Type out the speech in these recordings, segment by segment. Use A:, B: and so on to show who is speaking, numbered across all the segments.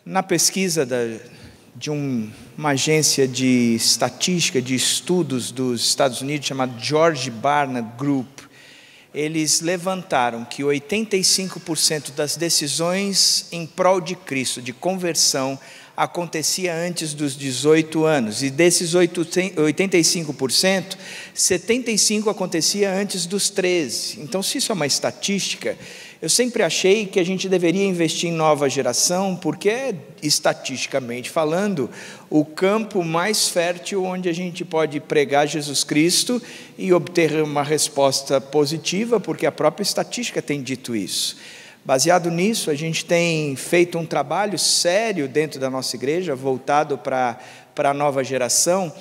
A: Na pesquisa de uma agência de estatística, de estudos dos Estados Unidos, chamada George Barna Group, eles levantaram que 85% das decisões em prol de Cristo, de conversão, acontecia antes dos 18 anos. E desses 85%, 75% acontecia antes dos 13. Então, se isso é uma estatística, eu sempre achei que a gente deveria investir em nova geração, porque é, estatisticamente falando, o campo mais fértil onde a gente pode pregar Jesus Cristo e obter uma resposta positiva, porque a própria estatística tem dito isso. Baseado nisso, a gente tem feito um trabalho sério dentro da nossa igreja, voltado para a nova geração,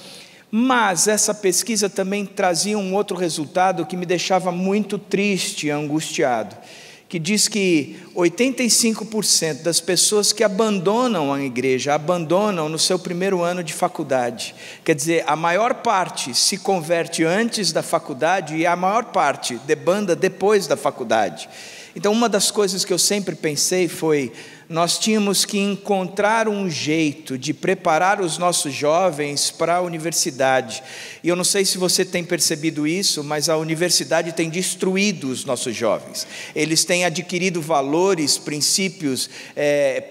A: mas essa pesquisa também trazia um outro resultado que me deixava muito triste e angustiado, que diz que 85% das pessoas que abandonam a igreja, abandonam no seu primeiro ano de faculdade. Quer dizer, a maior parte se converte antes da faculdade e a maior parte debanda depois da faculdade. Então, uma das coisas que eu sempre pensei foi, nós tínhamos que encontrar um jeito de preparar os nossos jovens para a universidade. E eu não sei se você tem percebido isso, mas a universidade tem destruído os nossos jovens. Eles têm adquirido valores, princípios,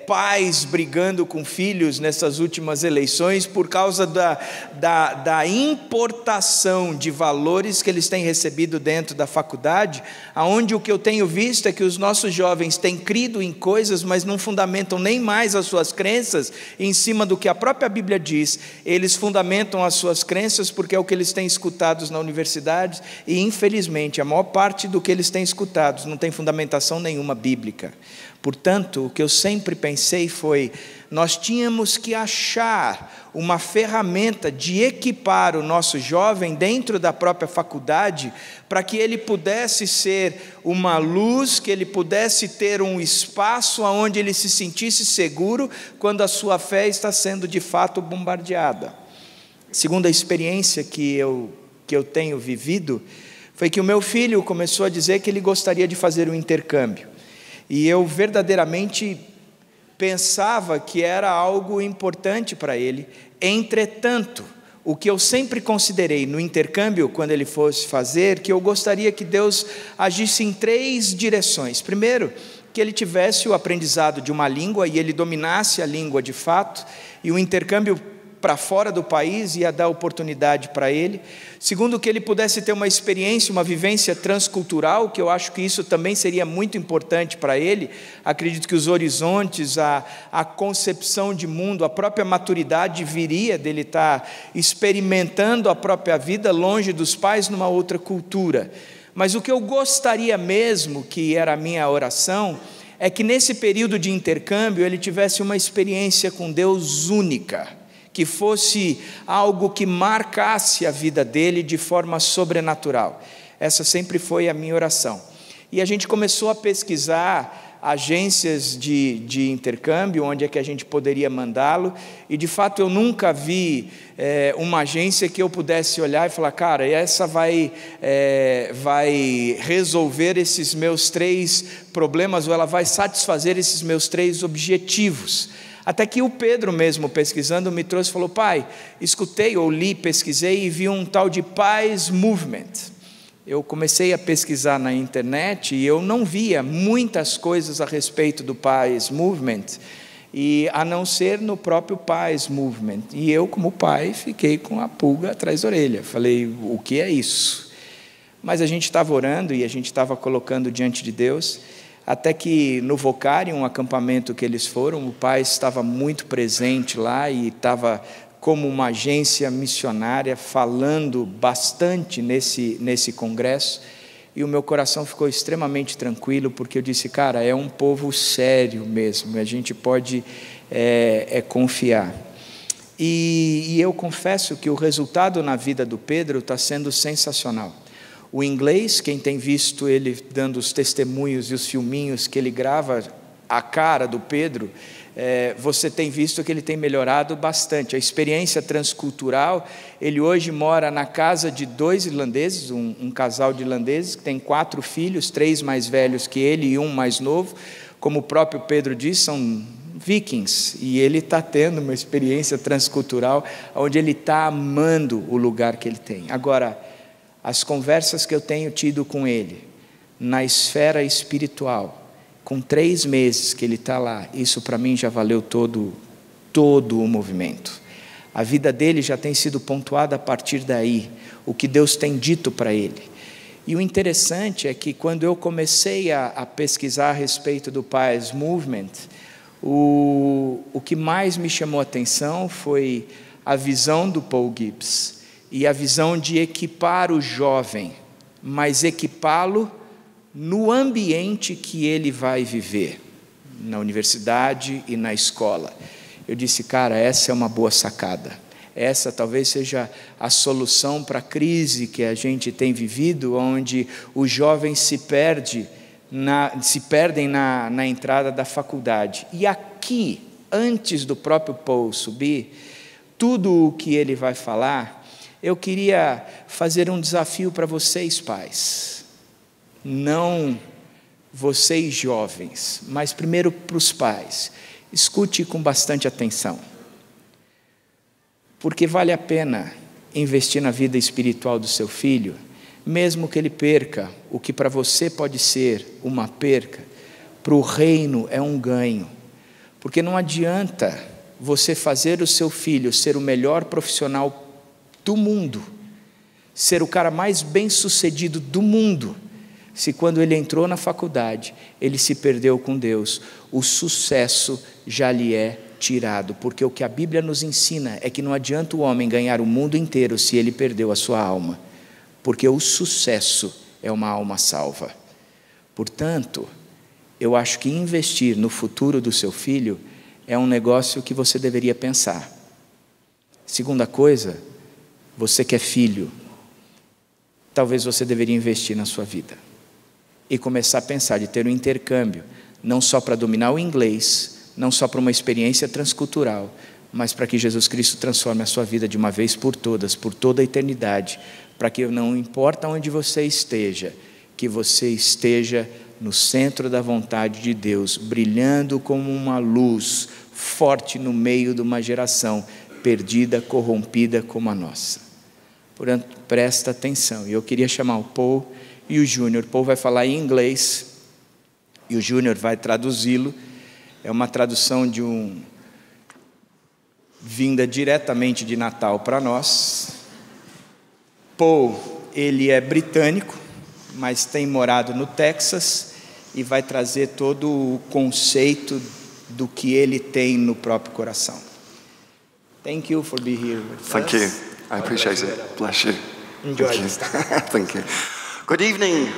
A: pais brigando com filhos nessas últimas eleições por causa da importação de valores que eles têm recebido dentro da faculdade, onde o que eu tenho visto é que os nossos jovens têm crido em coisas, mas não fundamentam nem mais as suas crenças em cima do que a própria Bíblia diz. Eles fundamentam as suas crenças porque é o que eles têm escutado na universidade e, infelizmente, a maior parte do que eles têm escutado não tem fundamentação nenhuma bíblica. Portanto, o que eu sempre pensei foi, nós tínhamos que achar uma ferramenta de equipar o nosso jovem dentro da própria faculdade, para que ele pudesse ser uma luz, que ele pudesse ter um espaço onde ele se sentisse seguro quando a sua fé está sendo de fato bombardeada. Segunda experiência que eu tenho vivido, foi que o meu filho começou a dizer que ele gostaria de fazer um intercâmbio. E eu verdadeiramente pensava que era algo importante para ele. Entretanto, o que eu sempre considerei no intercâmbio, quando ele fosse fazer, que eu gostaria que Deus agisse em 3 direções. Primeiro, que ele tivesse o aprendizado de uma língua e ele dominasse a língua de fato, e o intercâmbio para fora do país ia dar oportunidade para ele. Segundo, que ele pudesse ter uma experiência, uma vivência transcultural, que eu acho que isso também seria muito importante para ele. Acredito que os horizontes, a concepção de mundo, a própria maturidade viria dele estar experimentando a própria vida longe dos pais numa outra cultura. Mas o que eu gostaria mesmo, que era a minha oração, é que nesse período de intercâmbio ele tivesse uma experiência com Deus única, que fosse algo que marcasse a vida dele de forma sobrenatural. Essa sempre foi a minha oração. E a gente começou a pesquisar agências de intercâmbio, onde é que a gente poderia mandá-lo, e de fato eu nunca vi uma agência que eu pudesse olhar e falar, cara, essa vai resolver esses meus 3 problemas, ou ela vai satisfazer esses meus 3 objetivos. Até que o Pedro mesmo, pesquisando, me trouxe e falou, pai, escutei ou li, pesquisei e vi um tal de Pais Movement. Eu comecei a pesquisar na internet e eu não via muitas coisas a respeito do Pais Movement, e a não ser no próprio Pais Movement. E eu, como pai, fiquei com a pulga atrás da orelha. Falei, o que é isso? Mas a gente estava orando e a gente estava colocando diante de Deus, até que no Vocari, um acampamento que eles foram, o pai estava muito presente lá e estava como uma agência missionária falando bastante nesse congresso, e o meu coração ficou extremamente tranquilo, porque eu disse, cara, é um povo sério mesmo, a gente pode confiar. E eu confesso que o resultado na vida do Pedro está sendo sensacional. O inglês, quem tem visto ele dando os testemunhos e os filminhos que ele grava, a cara do Pedro, você tem visto que ele tem melhorado bastante. A experiência transcultural, ele hoje mora na casa de 2 irlandeses, um casal de irlandeses, que tem 4 filhos, 3 mais velhos que ele e um mais novo. Como o próprio Pedro disse, são Vikings, e ele está tendo uma experiência transcultural, onde ele está amando o lugar que ele tem. Agora, as conversas que eu tenho tido com ele, na esfera espiritual, com 3 meses que ele está lá, isso para mim já valeu todo o movimento. A vida dele já tem sido pontuada a partir daí, o que Deus tem dito para ele. E o interessante é que quando eu comecei a pesquisar a respeito do Pious Movement, o que mais me chamou a atenção foi a visão do Paul Gibbs e a visão de equipar o jovem, mas equipá-lo no ambiente que ele vai viver, na universidade e na escola. Eu disse, cara, essa é uma boa sacada. Essa talvez seja a solução para a crise que a gente tem vivido, onde os jovens se perdem na entrada da faculdade. E aqui, antes do próprio Paul subir, tudo o que ele vai falar, eu queria fazer um desafio para vocês, pais. Não vocês jovens, mas primeiro para os pais. Escute com bastante atenção. Porque vale a pena investir na vida espiritual do seu filho, mesmo que ele perca o que para você pode ser uma perca, para o reino é um ganho. Porque não adianta você fazer o seu filho ser o melhor profissional do mundo, ser o cara mais bem-sucedido do mundo, se quando ele entrou na faculdade, ele se perdeu com Deus, o sucesso já lhe é tirado, porque o que a Bíblia nos ensina é que não adianta o homem ganhar o mundo inteiro se ele perdeu a sua alma, porque o sucesso é uma alma salva. Portanto, eu acho que investir no futuro do seu filho é um negócio que você deveria pensar. Segunda coisa, você que é filho, talvez você deveria investir na sua vida e começar a pensar de ter um intercâmbio, não só para dominar o inglês, não só para uma experiência transcultural, mas para que Jesus Cristo transforme a sua vida de uma vez por todas, por toda a eternidade, para que não importa onde você esteja, que você esteja no centro da vontade de Deus, brilhando como uma luz forte no meio de uma geração perdida, corrompida como a nossa. Portanto, presta atenção. E eu queria chamar o Paul e o Júnior. O Paul vai falar em inglês e o Júnior vai traduzi-lo. É uma tradução vinda diretamente de Natal para nós. Paul, ele é britânico, mas tem morado no Texas e vai trazer todo o conceito do que ele tem no próprio coração. Thank you for being here with us.
B: Thank you. I appreciate it. Bless you.
A: Enjoy
B: Thank you.
A: this time.
B: Thank you. Good evening.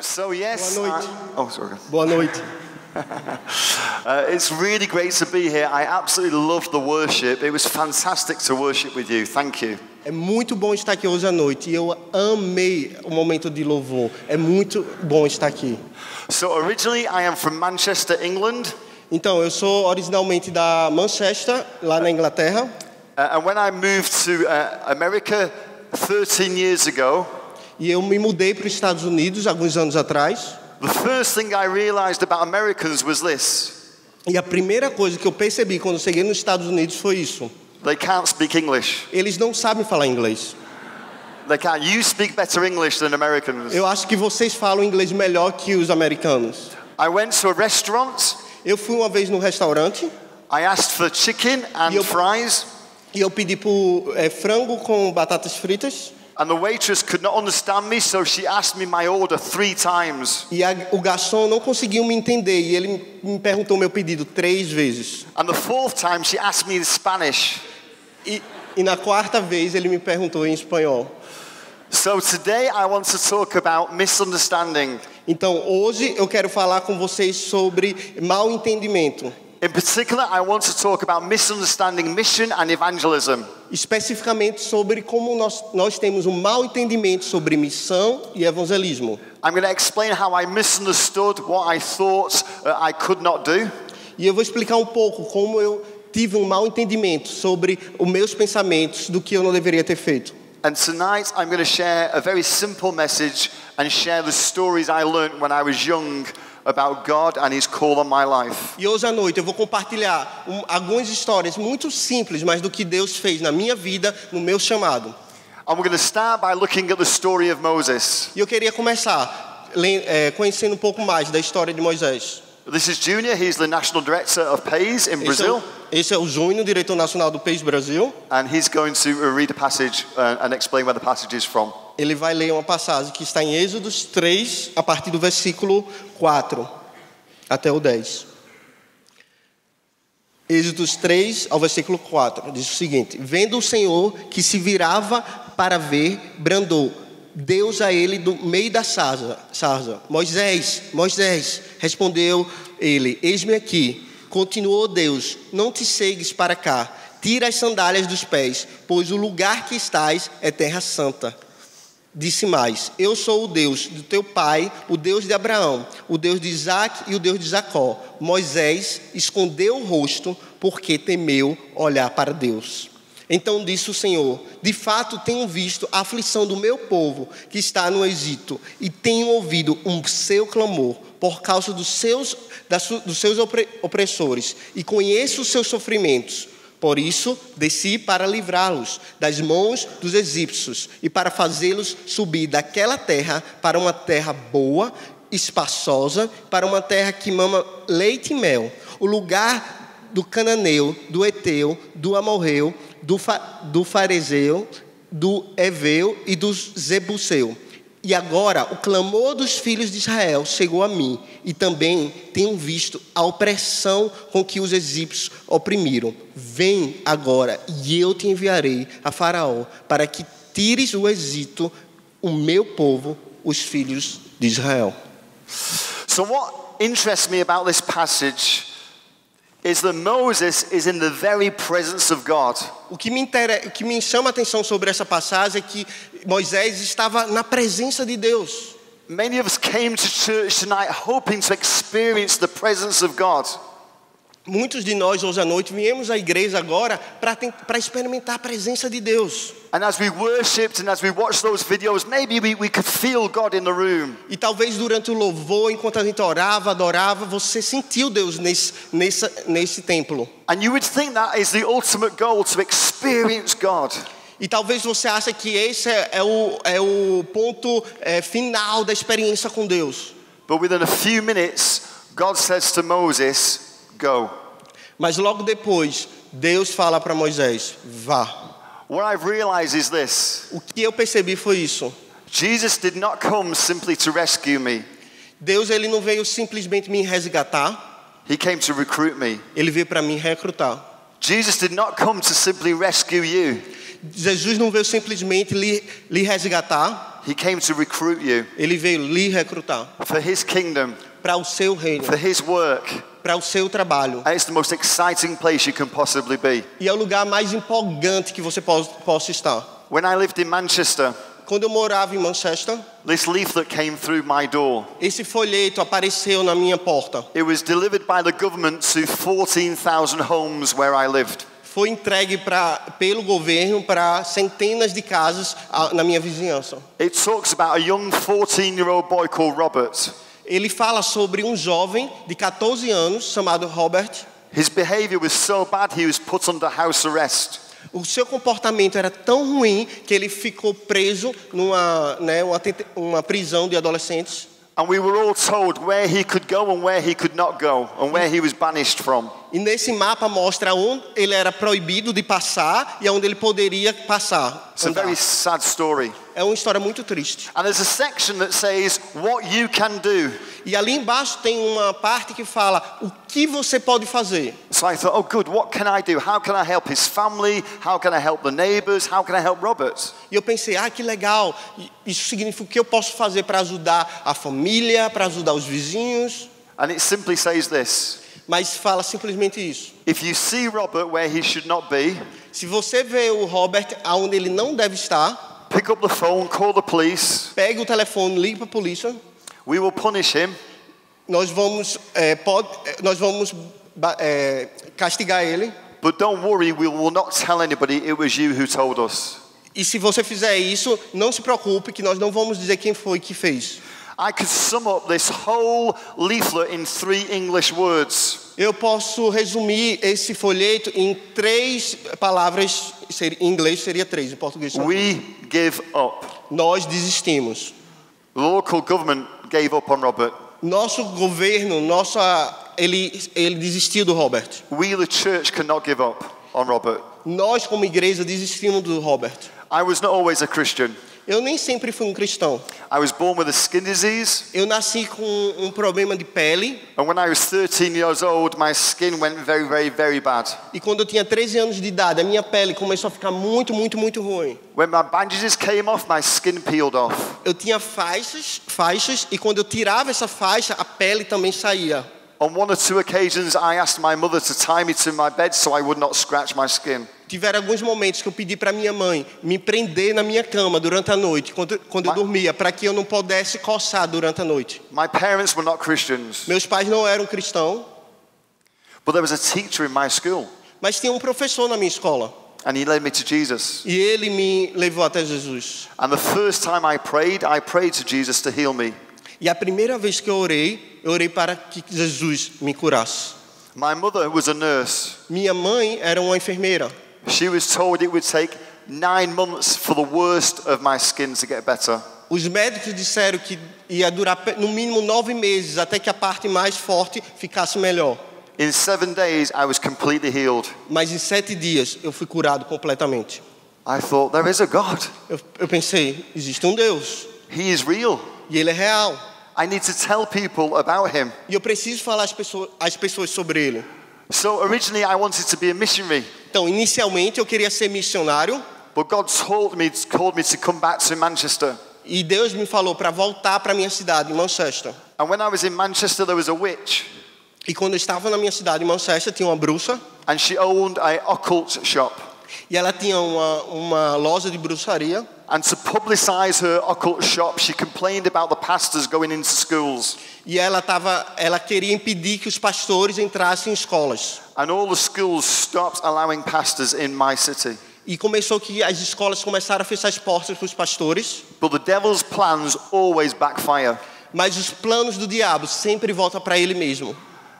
B: So yes.
C: Boa noite.
B: Sorry.
C: Boa noite.
B: It's really great to be here. I absolutely loved the worship. It was fantastic to worship with you. Thank you.
C: É muito bom estar aqui hoje à noite e eu amei o momento de louvor. É muito bom estar aqui.
B: So originally I am from Manchester, England.
C: Então, eu sou originalmente da Manchester, lá na Inglaterra.
B: And when I moved to America 13 years ago,
C: E eu me mudei para os Estados Unidos alguns anos atrás.
B: the first thing I realized about Americans was this.
C: E a primeira coisa que eu percebi quando eu cheguei nos Estados Unidos foi isso.
B: They can't speak English.
C: Eles não sabem falar inglês.
B: They can't. You speak better English than Americans.
C: Eu acho que vocês falam inglês melhor que os americanos.
B: I went to a restaurant.
C: Eu fui uma vez num restaurante
B: I asked for chicken and fries.
C: e eu pedi por frango com batatas fritas.
B: And the waitress could not understand me, so she asked me my order 3 times.
C: E o garçom não conseguiu me entender e ele me perguntou meu pedido 3 vezes.
B: And the 4th time she asked me in Spanish.
C: E na quarta vez ele me perguntou em espanhol.
B: So today I want to talk about misunderstanding.
C: Então hoje eu quero falar com vocês sobre mal entendimento.
B: In particular, I want to talk about misunderstanding mission and evangelism.
C: Especificamente sobre como nós temos um mau entendimento sobre missão e evangelismo.
B: I'm going to explain how I misunderstood what I thought I could not do.
C: E eu vou explicar um pouco como eu tive um mau entendimento sobre os meus pensamentos do que eu não deveria ter feito.
B: And tonight I'm going to share a very simple message and share the stories I learned when I was young about God and His call on my life.
C: E hoje à noite eu vou compartilhar algumas histórias muito simples, mas do que Deus fez na minha vida, no meu chamado.
B: And we're going to start by looking at the story of Moses.
C: E eu queria começar conhecendo um pouco mais da história de Moisés.
B: This is Junior. He's the National Director of PAIS in Brazil.
C: Esse é o Júnior, diretor nacional do PAIS Brasil.
B: And he's going to read a passage and explain where the passage is from.
C: Ele vai ler uma passagem que está em Êxodos 3, a partir do versículo 4 até o 10. Êxodos 3 ao versículo 4, diz o seguinte: Vendo o Senhor que se virava para ver, brandou Deus a ele do meio da sarça. Moisés, Moisés, respondeu ele, eis-me aqui. Continuou Deus, não te segues para cá, tira as sandálias dos pés, pois o lugar que estás é terra santa. Disse mais, eu sou o Deus do teu pai, o Deus de Abraão, o Deus de Isaque e o Deus de Jacó. Moisés escondeu o rosto porque temeu olhar para Deus. Então disse o Senhor, de fato tenho visto a aflição do meu povo que está no Egito e tenho ouvido seu clamor por causa dos seus opressores e conheço os seus sofrimentos. Por isso desci para livrá-los das mãos dos egípcios e para fazê-los subir daquela terra para uma terra boa, espaçosa, para uma terra que mama leite e mel, o lugar do cananeu, do eteu, do amorreu, do fariseu, do heveu e do jebuseu. E agora o clamor dos filhos de Israel chegou a mim, e também tenho visto a opressão com que os egípcios oprimiram. Vem agora, e eu te enviarei a Faraó, para que tires o Egito, o meu povo, os filhos de Israel.
B: So what interests me about this passage is that Moses is in the very presence of God.
C: O que me chama a atenção sobre essa passagem é que Moisés estava na presença de Deus.
B: Many of us came to church tonight hoping to experience the presence of God.
C: Muitos de nós hoje à noite viemos à igreja agora para experimentar a presença de Deus.
B: And as we worshipped and as we watched those videos, maybe we could feel God in the room.
C: E talvez durante o louvor, enquanto a gente orava, adorava, você sentiu Deus nesse templo.
B: And you would think that is the ultimate goal, to experience God.
C: E talvez você ache que esse é o ponto final da experiência com Deus.
B: But within a few minutes, God says to Moses, go.
C: Mas logo depois, Deus fala para Moisés, vá.
B: What I've realized is this.
C: O que eu percebi foi isso.
B: Jesus did not come simply to rescue me.
C: Deus ele não veio simplesmente me resgatar.
B: He came to recruit me.
C: Ele veio para me recrutar.
B: Jesus did not come to simply rescue you.
C: Jesus não veio simplesmente lhe resgatar.
B: He came to recruit you.
C: Ele veio lhe recrutar.
B: For His kingdom.
C: Para o seu reino.
B: For His work.
C: Para o seu trabalho.
B: And it's the most exciting place you can possibly be.
C: E é o lugar mais empolgante que você possa estar.
B: When I lived in Manchester,
C: quando eu morava em Manchester,
B: this leaflet came through my door.
C: Esse folheto apareceu na minha porta.
B: It was delivered by the government to 14,000 homes where I lived.
C: Foi entregue pelo governo para centenas de casas na minha vizinhança.
B: It talks about a young 14-year-old boy called Robert.
C: Ele fala sobre um jovem de 14 anos chamado Robert.
B: His behavior was so bad he was put under house arrest.
C: O seu comportamento era tão ruim que ele ficou preso numa prisão de adolescentes.
B: And we were all told where he could go and where he could not go and where he was banished from.
C: E nesse mapa mostra onde ele era proibido de passar e onde ele poderia passar.
B: It's a very sad story.
C: É uma história muito triste.
B: And there's a section that says what you can do.
C: E ali embaixo tem uma parte que fala o que você pode fazer.
B: So I thought, oh good, what can I do? How can I help his family? How can I help the neighbors? How can I help Robert?
C: E eu pensei, que legal. Isso significa o que eu posso fazer para ajudar a família, para ajudar os vizinhos.
B: And it simply says this.
C: Mas fala simplesmente isso.
B: If you see Robert where he should not be,
C: se você vê o Robert aonde ele não deve estar,
B: pick up the phone, call the police.
C: Pegue o telefone, ligue para a polícia.
B: We will punish him.
C: Nós vamos castigar ele.
B: But don't worry, we will not tell anybody it was you who told us.
C: E se você fizer isso, não se preocupe que nós não vamos dizer quem foi que fez.
B: I could sum up this whole leaflet in 3 English words.
C: Eu posso resumir esse folheto em 3 palavras, em inglês seria 3, em português são 3.
B: We give up.
C: Nós desistimos.
B: The local government gave up on Robert.
C: Nosso governo, ele desistiu do Robert.
B: We, the church, cannot give up on Robert.
C: Nós, como igreja, desistimos do Robert.
B: I was not always a Christian.
C: Eu nem sempre fui um cristão.
B: I was born with a skin disease.
C: Eu nasci com um problema de pele.
B: And when I was 13 years old, my skin went very, very, very bad.
C: E quando eu tinha 13 anos de idade, a minha pele começou a ficar muito, muito, muito ruim.
B: When my bandages came off, my skin peeled off.
C: Eu tinha faixas, e quando eu tirava essa faixa, a pele também saía.
B: On 1 or 2 occasions, I asked my mother to tie me to my bed so I would not scratch my skin.
C: Tiveram alguns momentos que eu pedi para minha mãe me prender na minha cama durante a noite, quando eu dormia, para que eu não pudesse coçar durante a noite.
B: My parents were not Christians,
C: Meus pais não eram cristãos,
B: but there was a teacher in my school,
C: mas tinha um professor na minha escola.
B: and he led me to Jesus.
C: E ele me levou até Jesus.
B: And the first time I prayed to Jesus to heal me.
C: E a primeira vez que eu orei para que Jesus me curasse.
B: My mother was a nurse.
C: Minha mãe era uma enfermeira.
B: She was told it would take 9 months for the worst of my skin to get better.
C: Os médicos disseram que ia durar no mínimo 9 meses até que a parte mais forte ficasse melhor.
B: In 7 days, I was completely healed.
C: Mas em 7 dias eu fui curado completamente.
B: I thought, there is a God.
C: Eu pensei, existe um Deus
B: He is real.
C: e Ele é real.
B: I need to tell people about him.
C: E eu preciso falar às pessoas sobre Ele.
B: So originally I wanted to be a missionary,
C: Então, inicialmente eu queria ser missionário
B: but God called me to come back to Manchester.
C: e Deus me falou para voltar para minha cidade, em Manchester.
B: And when I was in Manchester, there was a witch,
C: E quando eu estava na minha cidade, em Manchester, tinha uma bruxa
B: and she owned an occult shop.
C: e ela tinha uma loja de bruxaria.
B: And to publicize her occult shop, she complained about the pastors going into schools.
C: E ela queria impedir que os pastores entrassem em escolas.
B: And all the schools stopped allowing pastors in my city.
C: E começou que as escolas começaram a fechar as portas para os pastores.
B: But the devil's plans always backfire.
C: Mas os planos do diabo sempre voltam para ele mesmo.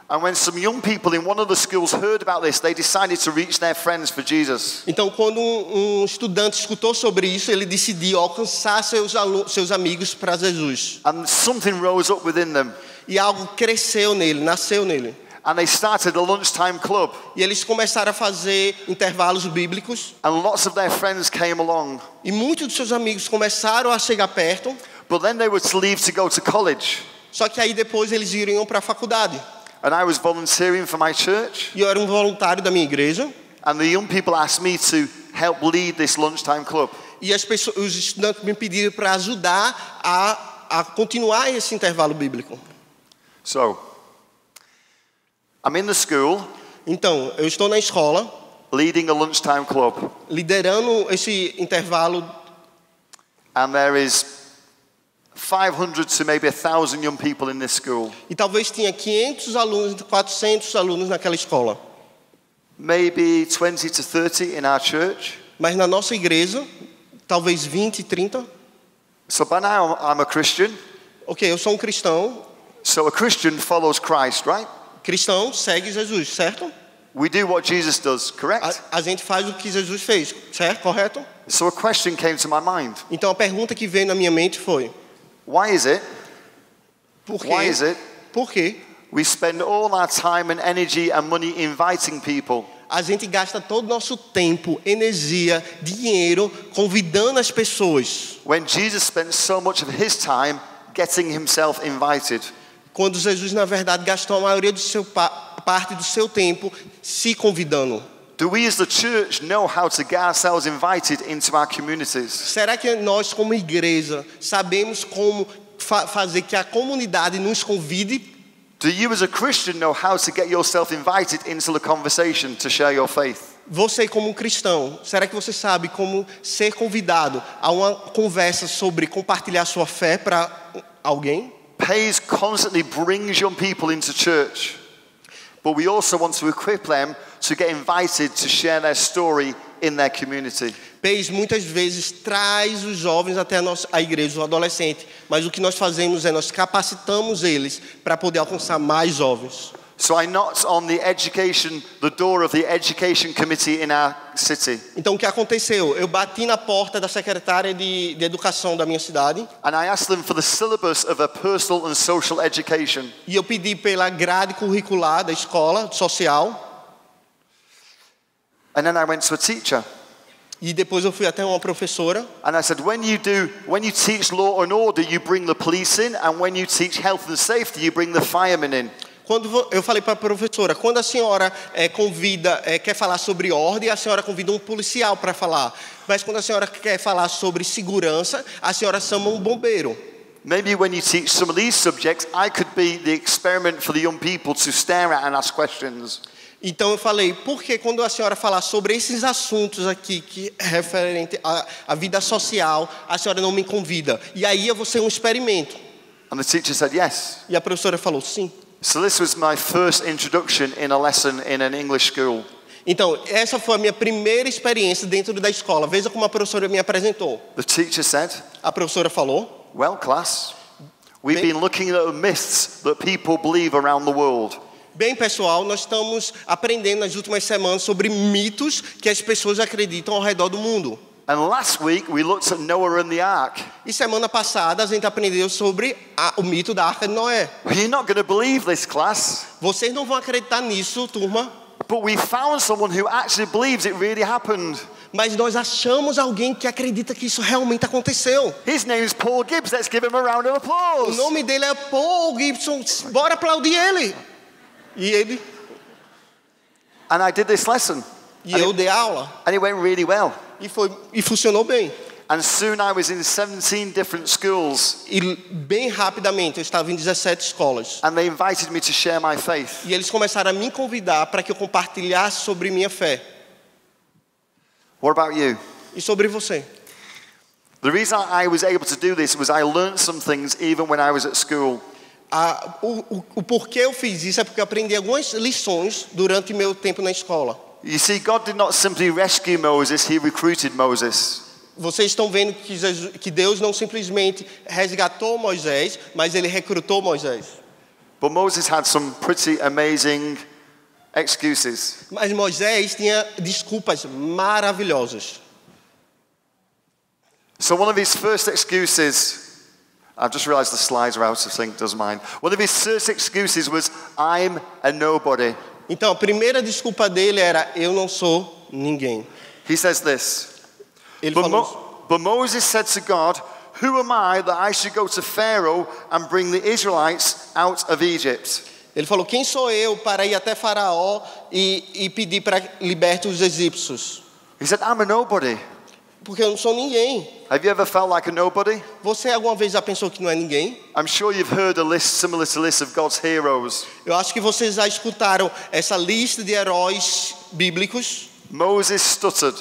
B: And when some young people in one of the schools heard about this, they decided to reach their friends for Jesus.
C: Então, quando um estudante escutou sobre isso, ele decidiu alcançar seus amigos para Jesus.
B: And something rose up within them.
C: E algo cresceu nele, nasceu nele.
B: And they started a lunchtime club.
C: E eles começaram a fazer intervalos bíblicos.
B: And lots of their friends came along.
C: E muitos dos seus amigos começaram a chegar perto.
B: But then they were to leave to go to college.
C: Só que aí depois eles iriam para a faculdade.
B: And I was volunteering for my church.
C: E eu era um voluntário da minha igreja.
B: And the young people asked me to help lead this lunchtime club.
C: E os estudantes me pediram para ajudar a continuar esse intervalo bíblico.
B: So, I'm in the school,
C: Então, eu estou na escola,
B: leading a lunchtime club.
C: liderando esse intervalo.
B: And there is 500 to maybe 1,000 young people in this school.
C: E talvez tinha 500 alunos, 400 alunos naquela escola.
B: Maybe 20 to 30 in our church.
C: Mas na nossa igreja, talvez 20, 30.
B: So by now I'm a Christian.
C: Ok, eu sou um cristão.
B: So a Christian follows Christ, right?
C: Cristão segue Jesus, certo?
B: We do what Jesus does, correct?
C: A gente faz o que Jesus fez, certo? Correto?
B: So a question came to my mind.
C: Então a pergunta que veio na minha mente foi:
B: Why is it?
C: por quê?
B: Why is it
C: Por quê?
B: we spend all our time and energy and money inviting people,
C: A gente gasta todo o nosso tempo, energia, dinheiro convidando as pessoas,
B: when Jesus spent so much of his time getting himself invited?
C: quando Jesus na verdade gastou a maioria parte do seu tempo se convidando?
B: Do we as the church know how to get ourselves invited into our communities?
C: Será que nós como igreja sabemos como fazer que a comunidade nos convide?
B: Do you as a Christian know how to get yourself invited into the conversation to share your faith?
C: Você como um cristão, será que você sabe como ser convidado a uma conversa sobre compartilhar sua fé para alguém?
B: Pays constantly brings young people into church, but we also want to equip them to get invited to share their story in their community.
C: PEIs muitas vezes traz os jovens até a igreja, o adolescente. Mas o que nós fazemos é nós capacitamos eles para poder alcançar mais jovens.
B: So I knocked on the door of the education committee in our city.
C: Então o que aconteceu? Eu bati na porta da secretária de educação da minha cidade.
B: And I asked them for the syllabus of a personal and social education.
C: E eu pedi pela grade curricular da escola social.
B: And then I went to a teacher.
C: E depois eu fui até uma professora.
B: And I said, when you teach law and order, you bring the police in, and when you teach health and safety, you bring the firemen in.
C: Quando eu falei para a professora, quando a senhora quer falar sobre ordem, a senhora convida um policial para falar. Mas quando a senhora quer falar sobre segurança, a senhora chama um bombeiro.
B: Maybe when you teach some of these subjects, I could be the experiment for the young people to stare at and ask questions.
C: Então eu falei, por que quando a senhora falar sobre esses assuntos aqui, que é referente à vida social, a senhora não me convida? E aí eu vou ser um experimento.
B: And the teacher said yes.
C: E a professora falou, sim.
B: So this was my first introduction in a lesson in an English school.
C: Então, essa foi a minha primeira experiência dentro da escola. Veja como a professora me apresentou.
B: The teacher said,
C: A professora falou,
B: well, class, we've been looking at myths that people believe around the world.
C: bem pessoal, nós estamos aprendendo nas últimas semanas sobre mitos que as pessoas acreditam ao redor do mundo.
B: And last week we looked at Noah and the ark.
C: E semana passada a gente aprendeu sobre o mito da Arca de Noé.
B: You're not going to believe this, class.
C: Vocês não vão acreditar nisso, turma.
B: But we found someone who actually believes it really happened.
C: Mas nós achamos alguém que acredita que isso realmente aconteceu.
B: His name is Paul Gibbs. Let's give him a round of
C: O
B: applause.
C: nome dele é Paul Gibson. Bora aplaudir ele. E ele...
B: And I did this lesson.
C: E eu dei aula.
B: And it went really well.
C: E funcionou bem.
B: And soon I was in 17 different schools.
C: E bem rapidamente eu estava em 17 escolas.
B: And they invited me to share my faith.
C: E eles começaram a me convidar para que eu compartilhasse sobre minha fé.
B: What about you?
C: E sobre você.
B: The reason I was able to do this was I learned some things even when I was at school.
C: O porquê eu fiz isso é porque eu aprendi algumas lições durante meu tempo na escola.
B: You see, God did not simply rescue Moses, He recruited Moses.
C: Vocês estão vendo que Deus não simplesmente resgatou Moisés, mas Ele recrutou Moisés.
B: But Moses had some pretty amazing excuses.
C: Mas Moisés tinha desculpas maravilhosas.
B: So one of his first excuses, I've just realized the slides are out of sync, does mine. One of his first excuses was, I'm a nobody.
C: Então, a primeira desculpa dele era, eu não sou ninguém.
B: He says this,
C: Ele falou,
B: but Moses said to God, who am I that I should go to Pharaoh and bring the Israelites out of Egypt?
C: ele falou, quem sou eu para ir até Faraó e pedir para liberte os egípcios?
B: He said, I'm a nobody.
C: Porque eu não sou ninguém.
B: Have you ever felt like a nobody?
C: Você alguma vez já pensou que não é ninguém?
B: I'm sure you've heard a list similar to this of God's heroes.
C: Eu acho que vocês já escutaram essa lista de heróis bíblicos.
B: Moses stuttered.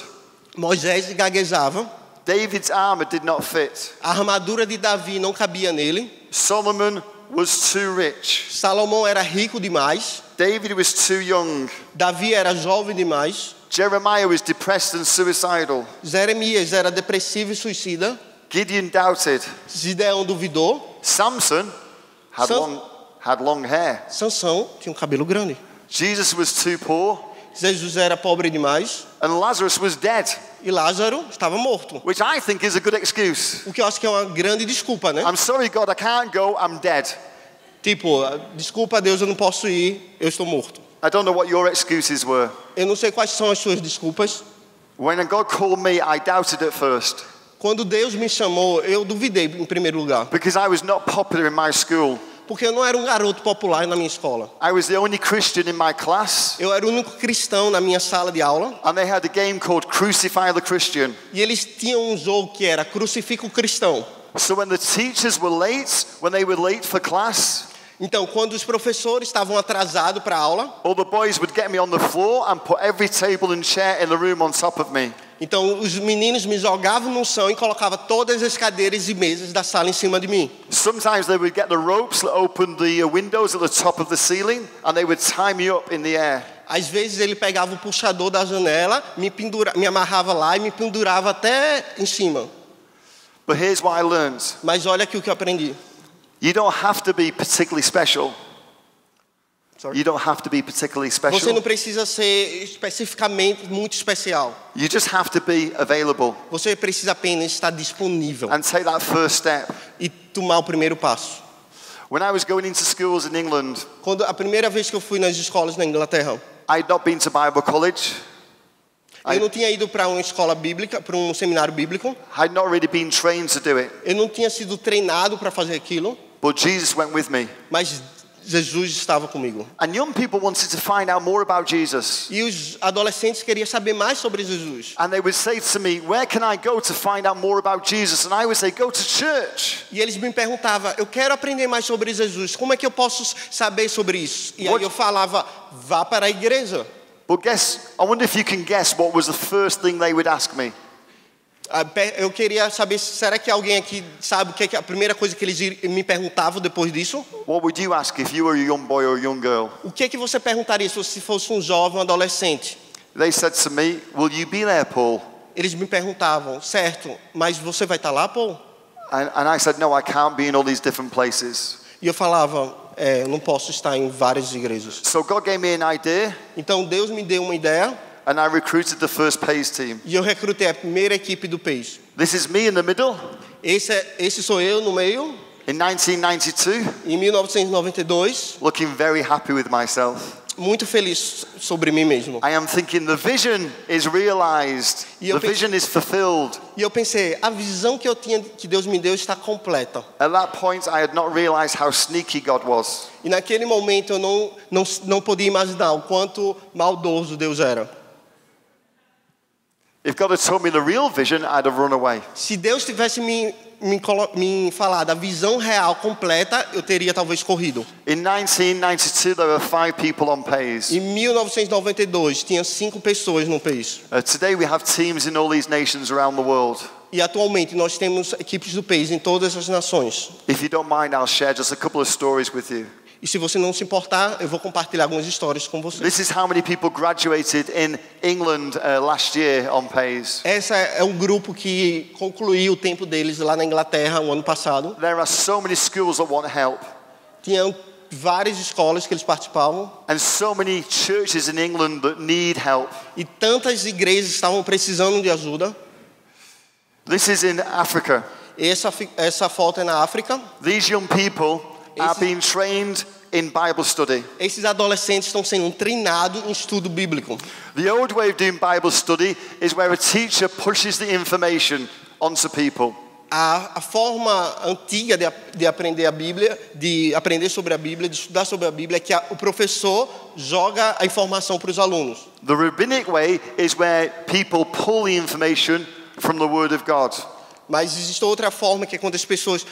C: Moisés gaguejava.
B: David's armor did not fit.
C: A armadura de Davi não cabia nele.
B: Solomon was too rich.
C: Salomão era rico demais.
B: David was too young.
C: Davi era jovem demais.
B: Jeremiah was depressed and suicidal.
C: Jeremias era depressivo e suicida.
B: Gideon doubted.
C: Gideão duvidou.
B: Samson had long hair.
C: Sansão tinha um cabelo grande.
B: Jesus was too poor.
C: Jesus era pobre demais.
B: And Lazarus was dead.
C: E Lázaro estava morto.
B: Which I think is a good excuse.
C: O que eu acho que é uma grande desculpa, né?
B: I'm sorry, God, I can't go, I'm dead.
C: Tipo, desculpa Deus, eu não posso ir, eu estou morto.
B: I don't know what your excuses were.
C: Eu não sei quais são as suas desculpas.
B: When God called me, I doubted at first.
C: Quando Deus me chamou, eu duvidei em primeiro lugar.
B: Because I was not popular in my school.
C: Porque eu não era um garoto popular na minha escola.
B: I was the only Christian in my class.
C: Eu era o único cristão na minha sala de aula.
B: And they had a game called Crucify the Christian.
C: E eles tinham um jogo que era Crucifica o Cristão.
B: So when the teachers were late, when they were late for class,
C: então, quando os professores estavam atrasados para a aula,
B: all the boys would get me on the floor and put every table and chair in the room on top of me.
C: então os meninos me jogavam no chão e colocavam todas as cadeiras e mesas da sala em cima de mim.
B: Sometimes they would get the ropes that opened the windows at the top of the ceiling and they would tie me up in the air.
C: Às vezes ele pegava o puxador da janela, me amarrava lá e me pendurava até em cima.
B: But here's what I learned.
C: Mas olha aqui o que eu aprendi.
B: You don't have to be particularly special.
C: Sorry.
B: You don't have to be particularly
C: Você não
B: special.
C: precisa ser especificamente muito especial.
B: You just have to be available
C: Você precisa apenas estar disponível
B: and take that first step.
C: e tomar o primeiro passo.
B: When I was going into schools in England,
C: Quando a primeira vez que eu fui nas escolas na Inglaterra,
B: I'd not been to Bible college.
C: eu não tinha ido para uma escola bíblica, para um seminário bíblico.
B: I'd not really been trained to do it.
C: Eu não tinha sido treinado para fazer aquilo,
B: But Jesus went with me.
C: mas Jesus estava comigo.
B: And young people wanted to find out more about Jesus.
C: E os adolescentes queriam saber mais sobre Jesus.
B: And they would say to me, where can I go to find out more about Jesus? And I would say, go to church.
C: E eles me perguntavam, eu quero aprender mais sobre Jesus, como é que eu posso saber sobre isso? E aí eu falava, vá para a igreja.
B: But guess, I wonder if you can guess what was the first thing they would ask me.
C: Eu queria saber, será que alguém aqui sabe o que é a primeira coisa que eles me perguntavam depois disso?
B: What would you ask if you were a young boy or a young girl?
C: O que é que você perguntaria se você fosse um jovem, um adolescente?
B: They said to me, will you be there, Paul?
C: Eles me perguntavam, certo, mas você vai estar lá, Paul?
B: And I said, no, I can't be in all these different places.
C: E eu falava, eu não posso estar em várias igrejas.
B: So God gave me an idea,
C: Então Deus me deu uma ideia
B: and I recruited the first PACE team.
C: e eu recrutei a primeira equipe do PACE.
B: This is me in the middle
C: Esse sou eu no meio,
B: in 1992,
C: em 1992,
B: looking very happy with myself.
C: muito feliz sobre mim mesmo.
B: I am thinking the vision is realized,
C: E eu
B: the vision is fulfilled.
C: E eu pensei, a visão que eu tinha, que Deus me deu, está completa.
B: At that point, I had not realized how sneaky God was.
C: E naquele momento eu não podia imaginar o quanto maldoso Deus era.
B: If God had told me the real vision, I'd have run away.
C: Se Deus tivesse me falado a visão real completa, eu teria talvez corrido.
B: In 1992, there were 5 people on PACE.
C: Em 1992, tinha 5 pessoas no país.
B: Today, we have teams in all these nations around the world.
C: E atualmente nós temos equipes do país em todas as nações.
B: If you don't mind, I'll share just a couple of stories with you.
C: E se você não se importar, eu vou compartilhar algumas histórias com você.
B: This is how many people graduated in England last year on PACE.
C: Essa é um grupo que concluiu o tempo deles lá na Inglaterra o ano passado.
B: There are so many schools that want help.
C: Tinham várias escolas que eles participavam.
B: And so many churches in England that need help.
C: E tantas igrejas estavam precisando de ajuda.
B: This is in Africa.
C: Essa foto é na África.
B: These young people are being trained in Bible study.
C: Esses adolescentes estão sendo treinados em estudo bíblico.
B: The old way of doing Bible study is where a teacher pushes the information onto people.
C: A forma antiga de aprender a Bíblia, de aprender sobre a Bíblia, de estudar sobre a Bíblia, é que o professor joga a informação para os alunos.
B: The rabbinic way is where people pull the information from the Word of God.
C: Mas existe outra forma, que é quando as pessoas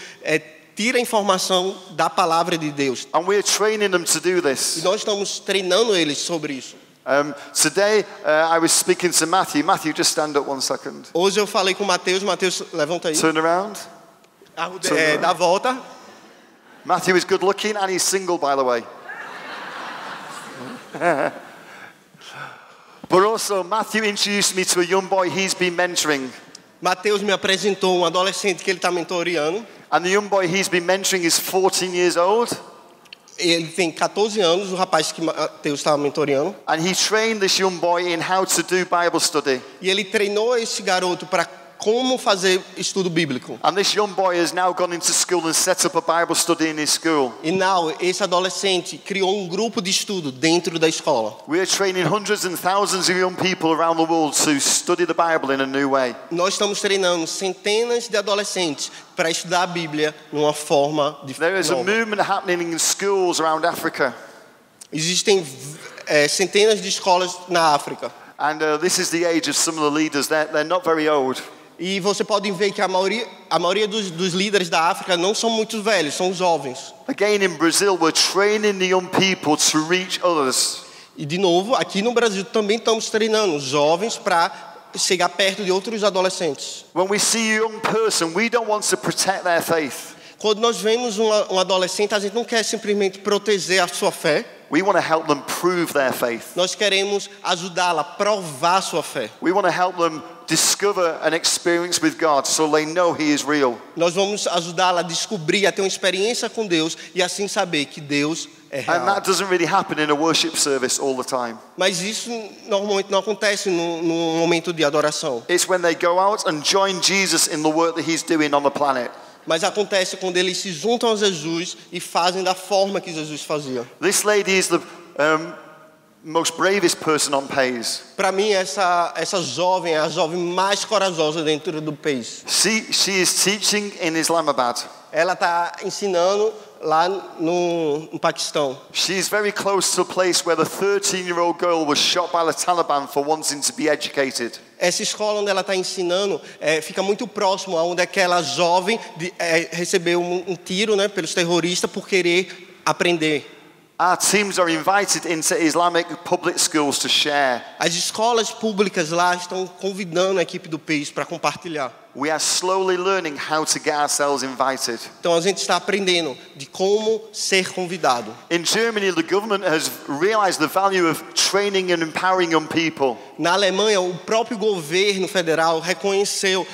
C: tiram a informação da palavra de Deus.
B: And we're training them to do
C: E
B: this.
C: nós estamos treinando eles sobre isso.
B: Today, I was speaking to Matthew. Matthew, just stand up 1 second.
C: Hoje eu falei com o Mateus. Mateus, levanta aí.
B: Turn around.
C: Dá a volta.
B: Matthew is good looking and he's single, by the way. But also, Matthew introduced me to a young boy he's been mentoring.
C: Mateus me apresentou um adolescente que ele está mentoreando.
B: And the young boy he's been mentoring is 14 years old.
C: Ele tem 14 anos, o rapaz que Mateus estava mentoreando.
B: And he trained this young boy in how to do Bible study.
C: E ele treinou esse garoto para como fazer estudo bíblico.
B: And this young boy has now gone into school and set up a Bible study in his school.
C: E now, esse adolescente criou um grupo de estudo dentro da escola.
B: We are training hundreds and thousands of young people around the world to study the Bible in a new way.
C: Nós estamos treinando centenas de adolescentes para estudar a Bíblia de uma forma
B: There is a
C: nova.
B: movement happening in schools around Africa.
C: Existem centenas de escolas na África.
B: And this is the age of some of the leaders. They're not very old.
C: E você pode ver que a maioria dos líderes da África não são muito velhos, são jovens.
B: Again, in Brazil, we're training the young people to reach others.
C: E de novo, aqui no Brasil também estamos treinando jovens para chegar perto de outros adolescentes.
B: When we see a young person, we don't want to protect their faith.
C: Quando nós vemos um adolescente, a gente não quer simplesmente proteger a sua fé.
B: We want to help them prove their faith.
C: Nós queremos ajudá-la a provar sua fé.
B: We want to help them discover an experience with God so they know He is real.
C: Nós vamos ajudá-la a descobrir, a ter uma experiência com Deus e assim saber que Deus é real.
B: And that doesn't really happen in a worship service all the time.
C: Mas isso normalmente não acontece no momento de adoração.
B: It's when they go out and join Jesus in the work that He's doing on the planet.
C: Mas acontece quando eles se juntam a Jesus e fazem da forma que Jesus fazia.
B: This lady is the most bravest person on PAYS.
C: Para mim, essa jovem é a jovem mais corajosa dentro do país.
B: She is teaching in Islamabad.
C: Ela está ensinando lá no Paquistão.
B: She is very close to a place where the 13-year-old girl was shot by the Taliban for wanting to be educated.
C: Essa escola onde ela está ensinando fica muito próximo a onde aquela jovem recebeu um tiro, né, pelos terroristas por querer aprender.
B: Our teams are invited into Islamic public schools to share.
C: As escolas públicas lá estão convidando a equipe do país para compartilhar.
B: We are slowly learning how to get ourselves invited.
C: Então a gente está aprendendo de como ser convidado.
B: In Germany, the government has realized the value of training and empowering young people.
C: Na Alemanha, o próprio governo federal reconheceu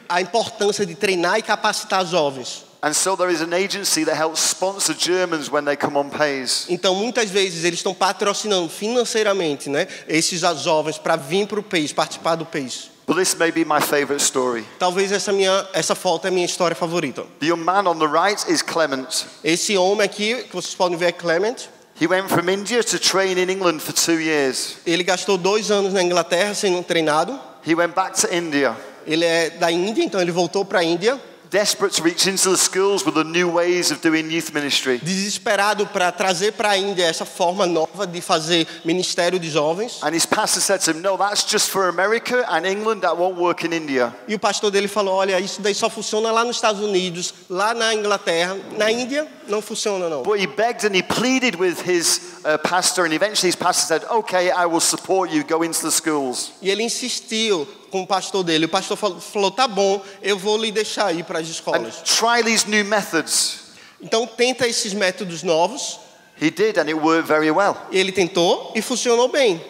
C: a importância de treinar e capacitar jovens.
B: And so there is an agency that helps sponsor Germans when they come on PAYS.
C: Então, muitas vezes eles estão patrocinando financeiramente, né, esses jovens para vir para o país, participar do país.
B: But this may be my favorite story.
C: Talvez essa foto é a minha história favorita.
B: The young man on the right is Clement.
C: Esse homem aqui que vocês podem ver é Clement.
B: He went from India to train in England for 2 years.
C: Ele gastou 2 anos na Inglaterra sendo treinado.
B: He went back to India.
C: Ele é da Índia, então ele voltou para a Índia.
B: Desperate to reach into the schools with the new ways of doing youth ministry.
C: Desesperado para trazer para a Índia essa forma nova de fazer ministério de jovens.
B: And his pastor said to him, "No, that's just for America and England. That won't work in India."
C: E o pastor dele falou: olha, isso daí só funciona lá nos Estados Unidos, lá na Inglaterra, na Índia não funciona não.
B: But he begged and he pleaded with his pastor, and eventually his pastor said, "Okay, I will support you. Go into the schools."
C: E ele insistiu com o pastor dele. O pastor falou: tá bom, eu vou lhe deixar ir para as
B: And
C: escolas.
B: try these new methods.
C: Então tenta esses métodos novos.
B: He did, and it worked very well.
C: Ele tentou e funcionou bem,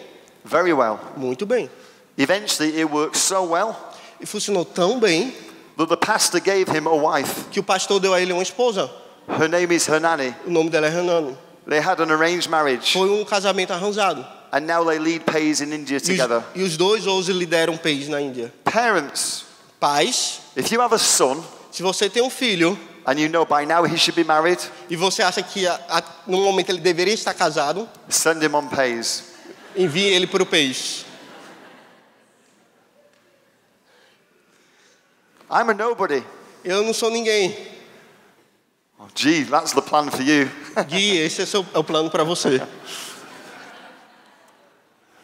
B: Very well.
C: muito bem.
B: Eventually, it worked so well
C: E funcionou tão bem
B: that the pastor gave him a wife.
C: que o pastor deu a ele uma esposa.
B: Her name is Hernani.
C: O nome dela é Renano.
B: They had an arranged marriage,
C: Foi um casamento arranjado.
B: and now they lead PAYS in India together.
C: E os dois hoje lideram um país na Índia.
B: Parents,
C: Pais,
B: if you have a son
C: se você tem um filho
B: and you know by now he should be married,
C: e você acha que no momento ele deveria estar casado,
B: send him on PAYS.
C: envie ele para o país.
B: I'm a nobody.
C: Eu não sou ninguém.
B: Oh, gee, that's the plan for you.
C: Gui, esse é o plano para você.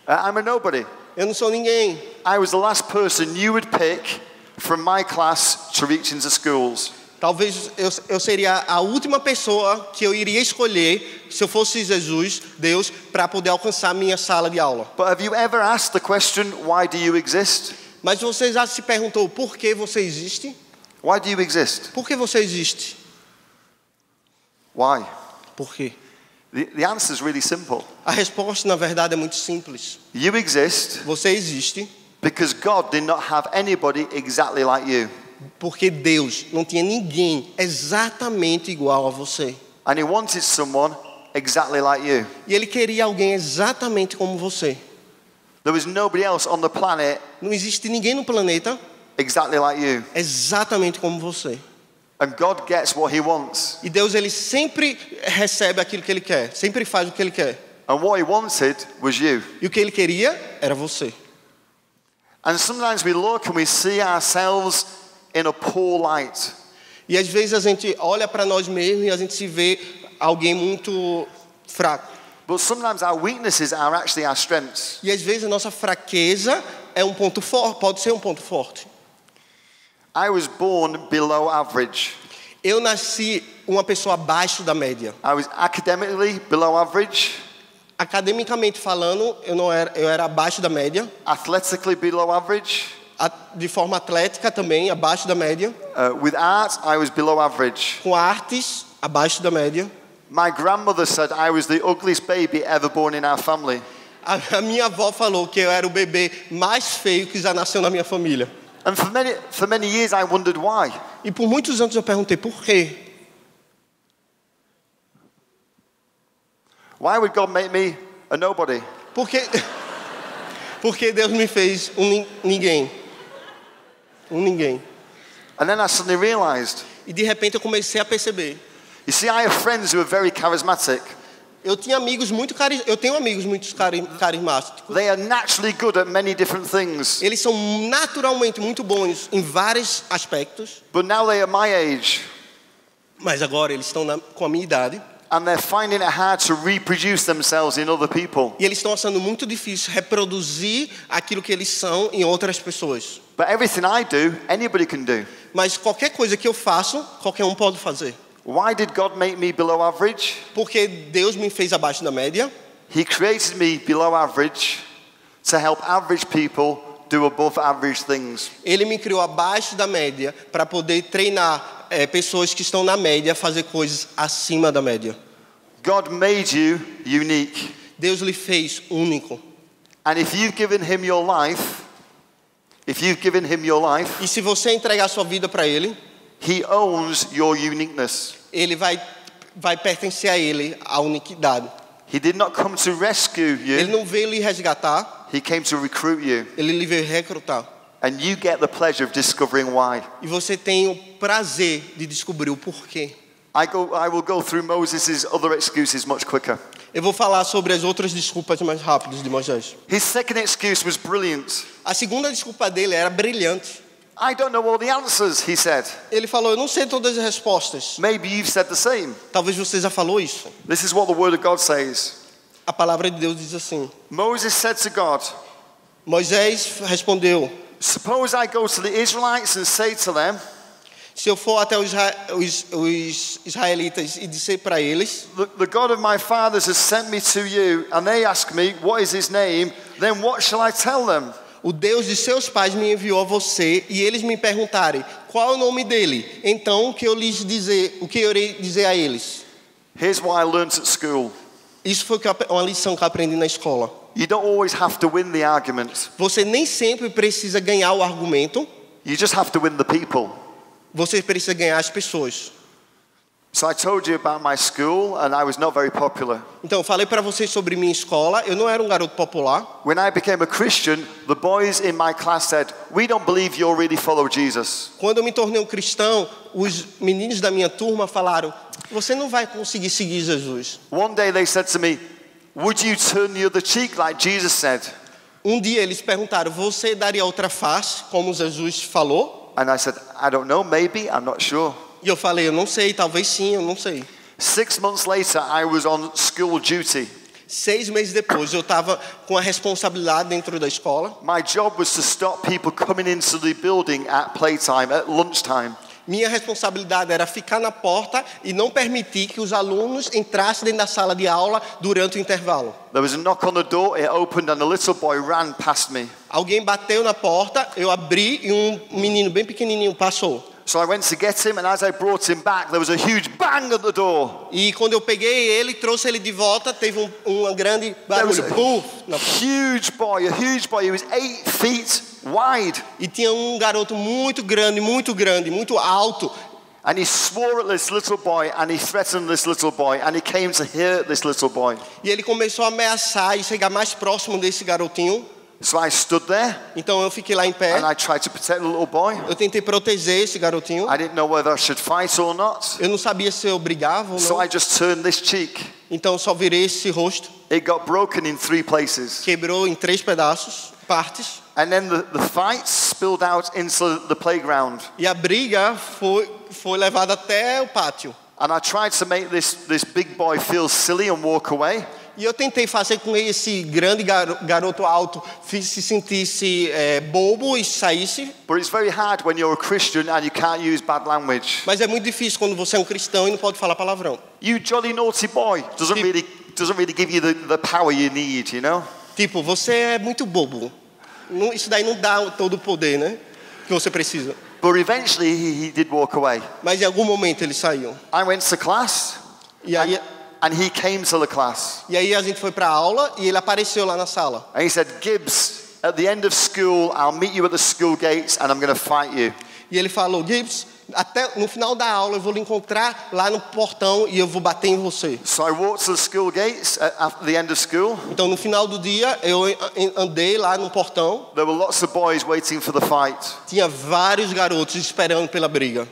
B: I'm a nobody.
C: Eu não sou ninguém.
B: I was the last person you would pick from my class to reach into schools.
C: Talvez eu seria a última pessoa que eu iria escolher, se eu fosse Jesus, Deus, para poder alcançar a minha sala de aula.
B: But have you ever asked the question, why do you exist?
C: Mas você já se perguntou por que você existe?
B: Why do you exist?
C: Por que você existe?
B: Why?
C: Por quê?
B: The answer is really simple.
C: A resposta, na verdade, é muito simples.
B: You exist
C: Você existe
B: because God did not have anybody exactly like you.
C: porque Deus não tinha ninguém exatamente igual a você.
B: And He wanted someone exactly like you.
C: E Ele queria alguém exatamente como você.
B: There was nobody else on the planet
C: Não existe ninguém no planeta
B: exactly like you.
C: exatamente como você.
B: And God gets what He wants.
C: E Deus, Ele sempre recebe aquilo que Ele quer. Sempre faz o que Ele quer.
B: And what He wanted was you.
C: E o que Ele queria era você.
B: And sometimes we look and we see ourselves in a poor light.
C: E às vezes a gente olha para nós mesmos e a gente se vê alguém muito fraco.
B: But sometimes our weaknesses are actually our strengths.
C: E às vezes a nossa fraqueza é um ponto forte, pode ser um ponto forte.
B: I was born below average.
C: Eu nasci uma pessoa abaixo da média.
B: I was academically below average,
C: Academicamente falando, eu era abaixo da média.
B: athletically below average.
C: De forma atlética também, abaixo da média.
B: With art, I was below average.
C: Com artes, abaixo da média.
B: My grandmother said I was the ugliest baby ever born in our family.
C: A minha avó falou que eu era o bebê mais feio que já nasceu na minha família.
B: And for many years I wondered why.
C: E por muitos anos eu perguntei por quê?
B: Why would God make me a nobody?
C: Porque Deus me fez ninguém. Ninguém.
B: And then I suddenly realized,
C: E de repente eu comecei a perceber.
B: you see, I have friends who are very charismatic.
C: Eu tenho amigos muito carismáticos.
B: They are naturally good at many different things.
C: Eles são naturalmente muito bons em vários aspectos.
B: But now they are my age.
C: Mas agora eles estão com a minha idade.
B: And they're finding it hard to reproduce themselves in other people.
C: E eles estão achando muito difícil reproduzir aquilo que eles são em outras pessoas.
B: But everything I do, anybody can do.
C: Mas qualquer coisa que eu faço, qualquer um pode fazer.
B: Why did God make me below average?
C: Porque Deus me fez abaixo da média.
B: He created me below average to help average people do above average things.
C: Ele me criou abaixo da média para poder treinar pessoas que estão na média a fazer coisas acima da média.
B: God made you unique.
C: Deus lhe fez único.
B: And if you've given him your life,
C: E se você entregar sua vida para ele,
B: he owns your uniqueness.
C: ele vai pertencer a ele, a unicidade.
B: He did not come to rescue
C: Ele
B: you,
C: não veio lhe resgatar,
B: he came to recruit you.
C: ele lhe veio recrutar.
B: And you get the pleasure of discovering why.
C: E você tem o prazer de descobrir o porquê.
B: I will go through Moses' other excuses much quicker.
C: Eu vou falar sobre as outras desculpas mais rápidas de Moisés.
B: His second excuse was brilliant.
C: A segunda desculpa dele era brilhante.
B: I don't know all the answers, he said.
C: Ele falou, eu não sei todas as respostas.
B: Maybe you've said the same.
C: Talvez você já falou isso.
B: This is what the word of God says.
C: A palavra de Deus diz assim.
B: Moses said to God,
C: Moisés respondeu,
B: suppose I go to the Israelites and say to them,
C: se eu for até os israelitas e disser para eles,
B: the God of my fathers has sent me to you, and they ask me, what is his name? Then what shall I tell them?
C: o Deus de seus pais me enviou a você, e eles me perguntarem, qual é o nome dele? Então o que eu irei dizer a eles?
B: Here's what I learned at school.
C: Isso foi uma lição que eu aprendi na escola.
B: You don't always have to win the argument.
C: Você nem sempre precisa ganhar o argumento,
B: You just have to win the people.
C: você precisa ganhar as pessoas.
B: So I told you about my school, and I was not very popular.
C: Então, eu falei para vocês sobre minha escola. Eu não era um garoto popular.
B: When I became a Christian, the boys in my class said, we don't believe you'll really follow Jesus.
C: Quando eu me tornei um cristão, os meninos da minha turma falaram, você não vai conseguir seguir Jesus.
B: One day they said to me, would you turn the other cheek like Jesus said?
C: Um dia eles perguntaram, você daria outra face, como Jesus falou?
B: And I said, I don't know, maybe, I'm not sure.
C: E eu falei, eu não sei, talvez sim, eu não sei.
B: 6 months later, I was on school duty.
C: 6 meses depois, eu estava com a responsabilidade dentro da escola.
B: My job was to stop people coming into the building at playtime, at lunchtime.
C: Minha responsabilidade era ficar na porta e não permitir que os alunos entrassem dentro da sala de aula durante o intervalo.
B: There was a knock on the door, it opened, and a little boy ran past me.
C: Alguém bateu na porta, eu abri e um menino bem pequenininho passou.
B: So I went to get him, and as I brought him back, there was a huge bang at the door.
C: E quando eu peguei ele, trouxe ele de volta, teve um grande
B: There was
C: barulho.
B: a huge boy, he was 8 feet wide.
C: E tinha um garoto muito grande, muito alto.
B: And he swore at this little boy, and he threatened this little boy, and he came to hurt this little boy.
C: E ele começou a ameaçar e chegar mais próximo desse garotinho.
B: So I stood there,
C: Então eu fiquei lá em pé.
B: and I tried to protect the little boy.
C: Eu tentei proteger esse garotinho.
B: I didn't know whether I should fight or not.
C: Eu não sabia se eu brigava ou
B: So
C: não.
B: I just turned this cheek.
C: Então eu só virei esse rosto.
B: It got broken in 3 places.
C: Quebrou em 3 partes.
B: And then the fight spilled out into the playground.
C: E a briga foi levada até o pátio.
B: And I tried to make this big boy feel silly and walk away.
C: E eu tentei fazer com que esse grande garoto alto se sentisse bobo e saísse.
B: But it's very hard when you're a Christian and you can't use bad language.
C: Mas é muito difícil quando você é um cristão e não pode falar palavrão.
B: You jolly naughty boy doesn't really give you the power you need, you know?
C: Tipo, você é muito bobo. Isso daí não dá todo o poder, né? Que você precisa.
B: But eventually he did walk away.
C: Mas em algum momento ele saiu.
B: I went to class.
C: E aí
B: and he came to the class.
C: E aí a gente foi para a aula e ele apareceu lá na sala.
B: And he said, Gibbs, at the end of school, I'll meet you at the school gates and I'm going to fight you.
C: E ele falou, Gibbs, até no final da aula eu vou lhe encontrar lá no portão e eu vou bater em você.
B: So I walked to the school gates at the end of school.
C: Então no final do dia eu andei lá no portão.
B: There were lots of boys waiting for the fight.
C: Tinha vários garotos esperando pela briga.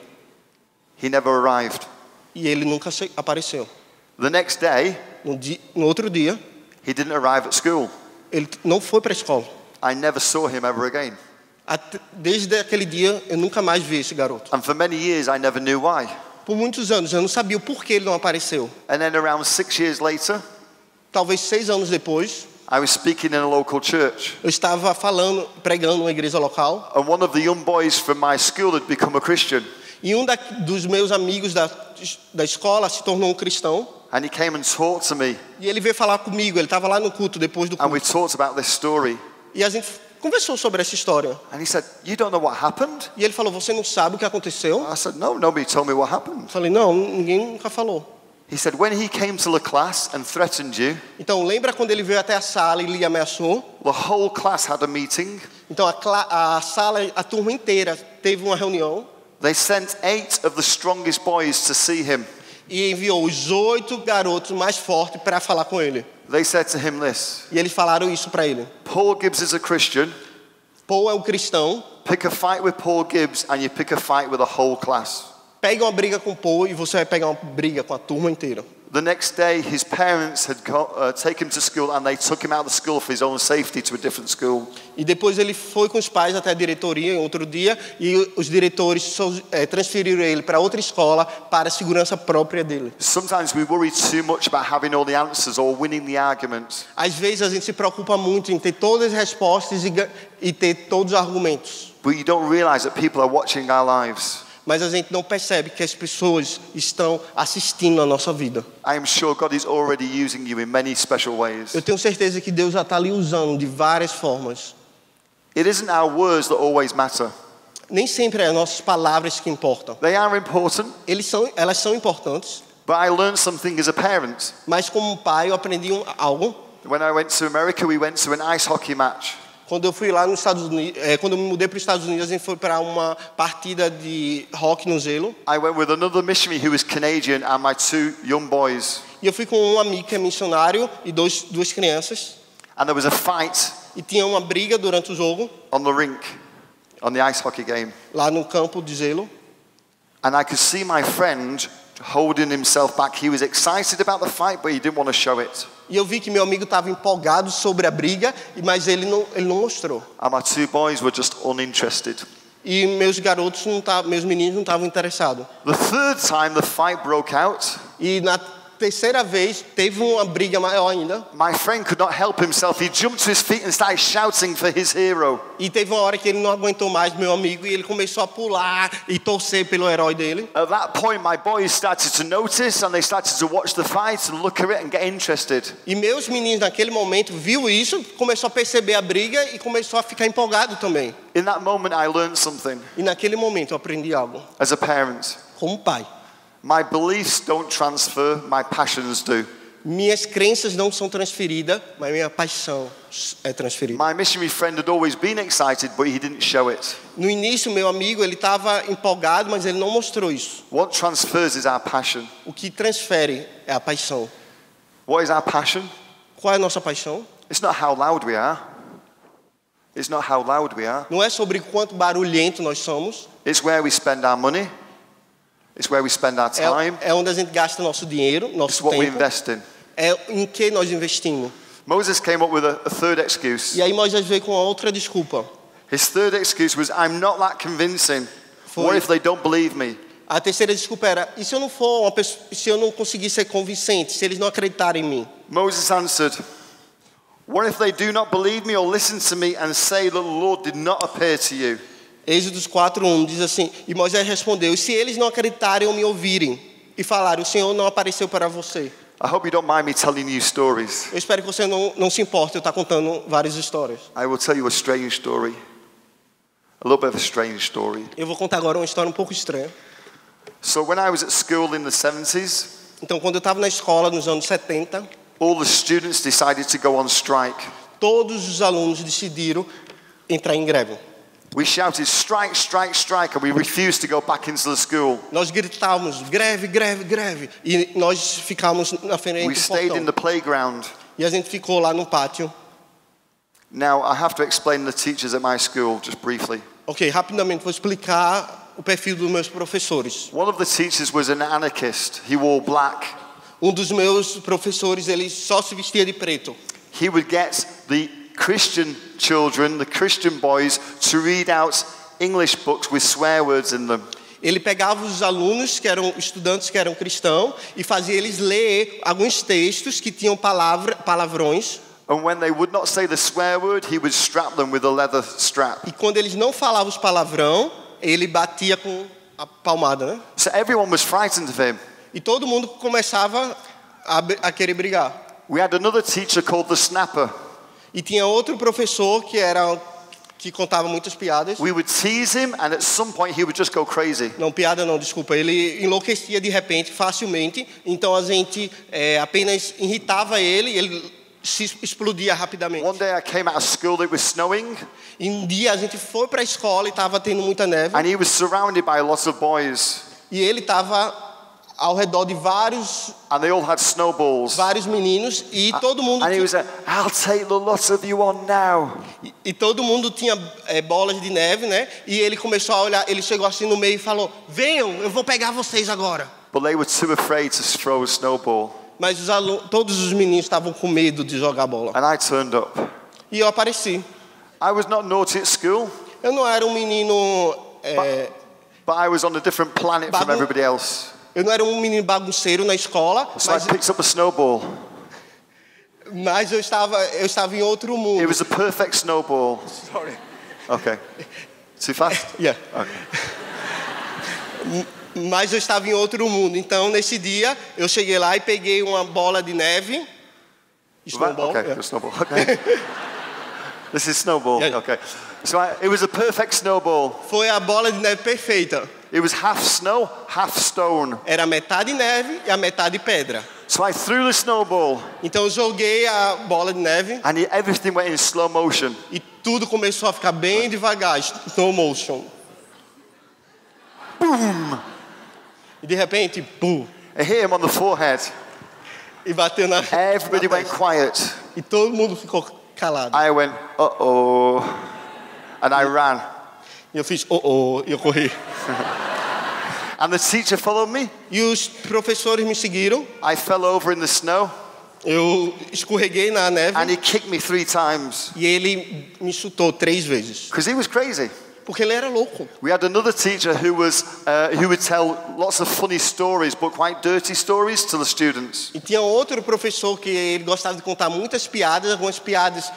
B: He never arrived.
C: E ele nunca apareceu.
B: The next day,
C: No outro dia,
B: he didn't arrive at school.
C: ele não foi para a escola.
B: I never saw him ever again.
C: Desde aquele dia eu nunca mais vi esse garoto.
B: And for many years I never knew why.
C: Por muitos anos eu não sabia o porquê ele não apareceu.
B: And then around 6 years later,
C: Talvez 6 anos depois,
B: I was speaking in a local church.
C: eu estava pregando numa igreja local.
B: And one of the young boys from my school had become a Christian.
C: E dos meus amigos da escola se tornou um cristão.
B: And he came and talked to me.
C: E ele veio falar comigo. Ele estava lá no culto, depois do
B: And we
C: culto.
B: talked about this story.
C: E a gente conversou sobre essa história.
B: And he said, you don't know what happened?
C: E ele falou, você não sabe o que aconteceu?
B: I said, no, nobody told me what happened.
C: Eu falei, não, ninguém nunca falou.
B: He said, when he came to the class and threatened you,
C: Então, lembra quando ele veio até a sala e lhe ameaçou?
B: the whole class had a meeting.
C: Então, a sala, a turma inteira teve uma reunião.
B: They sent 8 of the strongest boys to see him.
C: E enviou os 8 garotos mais fortes para falar com ele.
B: They said to him this,
C: E eles falaram isso para ele.
B: Paul Gibbs is a Christian.
C: Paul é um cristão.
B: Pick a fight with Paul Gibbs and you pick a fight with the whole class.
C: Pega uma briga com Paul e você vai pegar uma briga com a turma inteira.
B: The next day, his parents had taken him to school and they took him out of the school for his own safety to a different school.
C: E depois ele foi com os pais até a diretoria em outro dia e os diretores transferiram ele para outra escola para a segurança própria dele.
B: Sometimes we worry too much about having all the answers or winning the argument.
C: Às vezes a gente se preocupa muito em ter todas as respostas e ter todos os argumentos.
B: But you don't realize that people are watching our lives.
C: Mas a gente não percebe que as pessoas estão assistindo a nossa vida.
B: I am sure God is already using you in many special ways.
C: Eu tenho certeza que Deus já está lhe usando de várias formas.
B: It isn't our words that always matter.
C: Nem sempre é as nossas palavras que importam.
B: They are important,
C: Elas são importantes,
B: but I learned something as a parent.
C: mas como pai eu aprendi algo.
B: When I went to America, we went to an ice hockey match.
C: Quando eu fui lá nos Estados Unidos, quando eu me mudei para os Estados Unidos, a gente foi para uma partida de hóquei no gelo.
B: I went with another missionary who was Canadian and my 2 young boys.
C: E eu fui com um amigo que é missionário e duas crianças.
B: And there was a fight
C: E tinha uma briga durante o jogo,
B: on the rink, on the ice hockey game.
C: lá no campo de gelo.
B: And I could see my friend holding himself back. He was excited about the fight, but he didn't want to show it.
C: E eu vi que meu amigo estava empolgado sobre a briga, mas ele não mostrou.
B: And my 2 boys were just uninterested.
C: E meus meninos não estavam interessados.
B: The third time the fight broke out,
C: E na terceira vez teve uma briga maior ainda.
B: my friend could not help himself. He jumped to his feet and started shouting for his hero.
C: E teve uma hora que ele não aguentou mais meu amigo e ele começou a pular e torcer pelo herói dele.
B: At that point, my boys started to notice and they started to watch the fight and look at it and get interested.
C: E meus meninos naquele momento viu isso, começou a perceber a briga e começou a ficar empolgado também.
B: In that moment, I learned something
C: E naquele momento eu aprendi algo
B: as a parent.
C: como pai.
B: My beliefs don't transfer, my passions do.
C: Minhas crenças não são transferidas, mas minha paixão é transferida.
B: My missionary friend had always been excited, but he didn't show it.
C: No início, meu amigo, ele estava empolgado, mas ele não mostrou isso.
B: What transfers is our passion.
C: O que transfere é a paixão.
B: What is our passion?
C: Qual é a nossa paixão?
B: It's not how loud we are. It's not how loud we are.
C: Não é sobre quanto barulhento nós somos.
B: It's where we spend our money. It's where we spend our time.
C: É onde a gente gasta nosso dinheiro,
B: It's
C: nosso
B: what we
C: tempo.
B: invest in.
C: É em que nós investimos.
B: Moses came up with a third excuse.
C: E aí Moisés veio com outra desculpa.
B: His third excuse was, I'm not that convincing.
C: Foi.
B: What if they don't believe me?
C: A terceira desculpa era: e se eu não for uma pessoa, se eu não conseguir ser convincente, se eles não acreditarem em mim?
B: Moses answered, what if they do not believe me or listen to me and say that the Lord did not appear to you?
C: Êxodos 4:1 diz assim: e Moisés respondeu: e se eles não acreditarem ou me ouvirem e falarem, o Senhor não apareceu para você?
B: I hope you don't mind me telling you stories.
C: Eu espero que você não se importe eu estar contando várias histórias.
B: I will tell you a strange story. A little bit of a strange story.
C: Eu vou contar agora uma história um pouco estranha.
B: So when I was at school in the 70s,
C: Então, quando eu estava na escola, nos anos 70,
B: all the students decided to go on strike.
C: todos os alunos decidiram entrar em greve.
B: We shouted, strike, strike, strike, and we refused to go back into the school.
C: Nós gritávamos, greve, greve, greve. E nós ficávamos na frente
B: We
C: do
B: stayed in
C: portão.
B: the playground.
C: E a gente ficou lá no pátio.
B: Now, I have to explain the teachers at my school, just briefly.
C: Ok, rapidamente vou explicar o perfil dos meus professores.
B: One of the teachers was an anarchist. He wore black.
C: Dos meus professores, ele só se vestia de preto.
B: He would get the Christian children, the Christian boys, to read out English books with swear words in them.
C: Ele pegava os alunos que eram estudantes que eram cristãos e fazia eles ler alguns textos que tinham palavrões.
B: And when they would not say the swear word, he would strap them with a leather strap.
C: E quando eles não falavam os palavrão, ele batia com a palmada, né?
B: So everyone was frightened of him.
C: E todo mundo começava a querer brigar.
B: We had another teacher called the snapper.
C: E tinha outro professor que contava muitas piadas.
B: We would tease him, and at some point he would just go crazy.
C: Não, piada não, desculpa. Ele enlouquecia de repente, facilmente. Então a gente apenas irritava ele e ele se explodia rapidamente.
B: One day I came out of school, it was snowing,
C: E um dia a gente foi para a escola e estava tendo muita neve.
B: and he was surrounded by lots of boys,
C: E ele estava ao redor de vários
B: and they all had snowballs.
C: meninos e todo mundo
B: And he
C: tinha,
B: was like, I'll take the lot of you on now.
C: e todo mundo tinha bolas de neve, né? E ele começou a olhar, ele chegou assim no meio e falou: "Venham, eu vou pegar vocês agora."
B: But they were too afraid to throw a snowball.
C: Mas todos os meninos estavam com medo de jogar bola.
B: And I turned up.
C: E eu apareci.
B: I was not naughty at school,
C: Eu não era um menino
B: but I was on a different planet from
C: Bagun-
B: everybody else.
C: eu não era um menino bagunceiro na escola,
B: So I picked up a snowball.
C: mas eu estava em outro
B: It
C: mundo.
B: was a perfect snowball.
C: Sorry.
B: Okay. Too fast?
C: Yeah.
B: Okay.
C: Mas eu estava em outro mundo. Então, nesse dia, eu cheguei lá e peguei uma bola de neve. Snowball.
B: Okay,
C: yeah.
B: a snowball. Okay. This is snowball.
C: Yeah.
B: Okay. So it was a perfect snowball.
C: Foi a bola de neve perfeita.
B: It was half snow, half stone.
C: Era metade neve e a metade pedra.
B: So I threw the snowball,
C: Então, eu joguei a bola de neve
B: and everything went in slow motion.
C: e tudo começou a ficar bem devagar, slow motion.
B: Boom!
C: E de repente, pum,
B: It hit him on the forehead.
C: e bateu na
B: Everybody
C: na
B: went
C: testa.
B: quiet.
C: E todo mundo ficou calado.
B: I went, uh-oh, and I ran.
C: E eu fiz, oh, e eu corri.
B: And the teacher followed me.
C: E os professores me seguiram.
B: I fell over in the snow,
C: Eu escorreguei na neve
B: and he kicked me 3 times.
C: e ele me chutou 3 vezes.
B: Because he was crazy.
C: Porque ele era louco.
B: We had another teacher who would tell lots of funny stories, but quite dirty stories to the students.
C: E tinha outro professor que ele gostava de contar muitas piadas, algumas piadas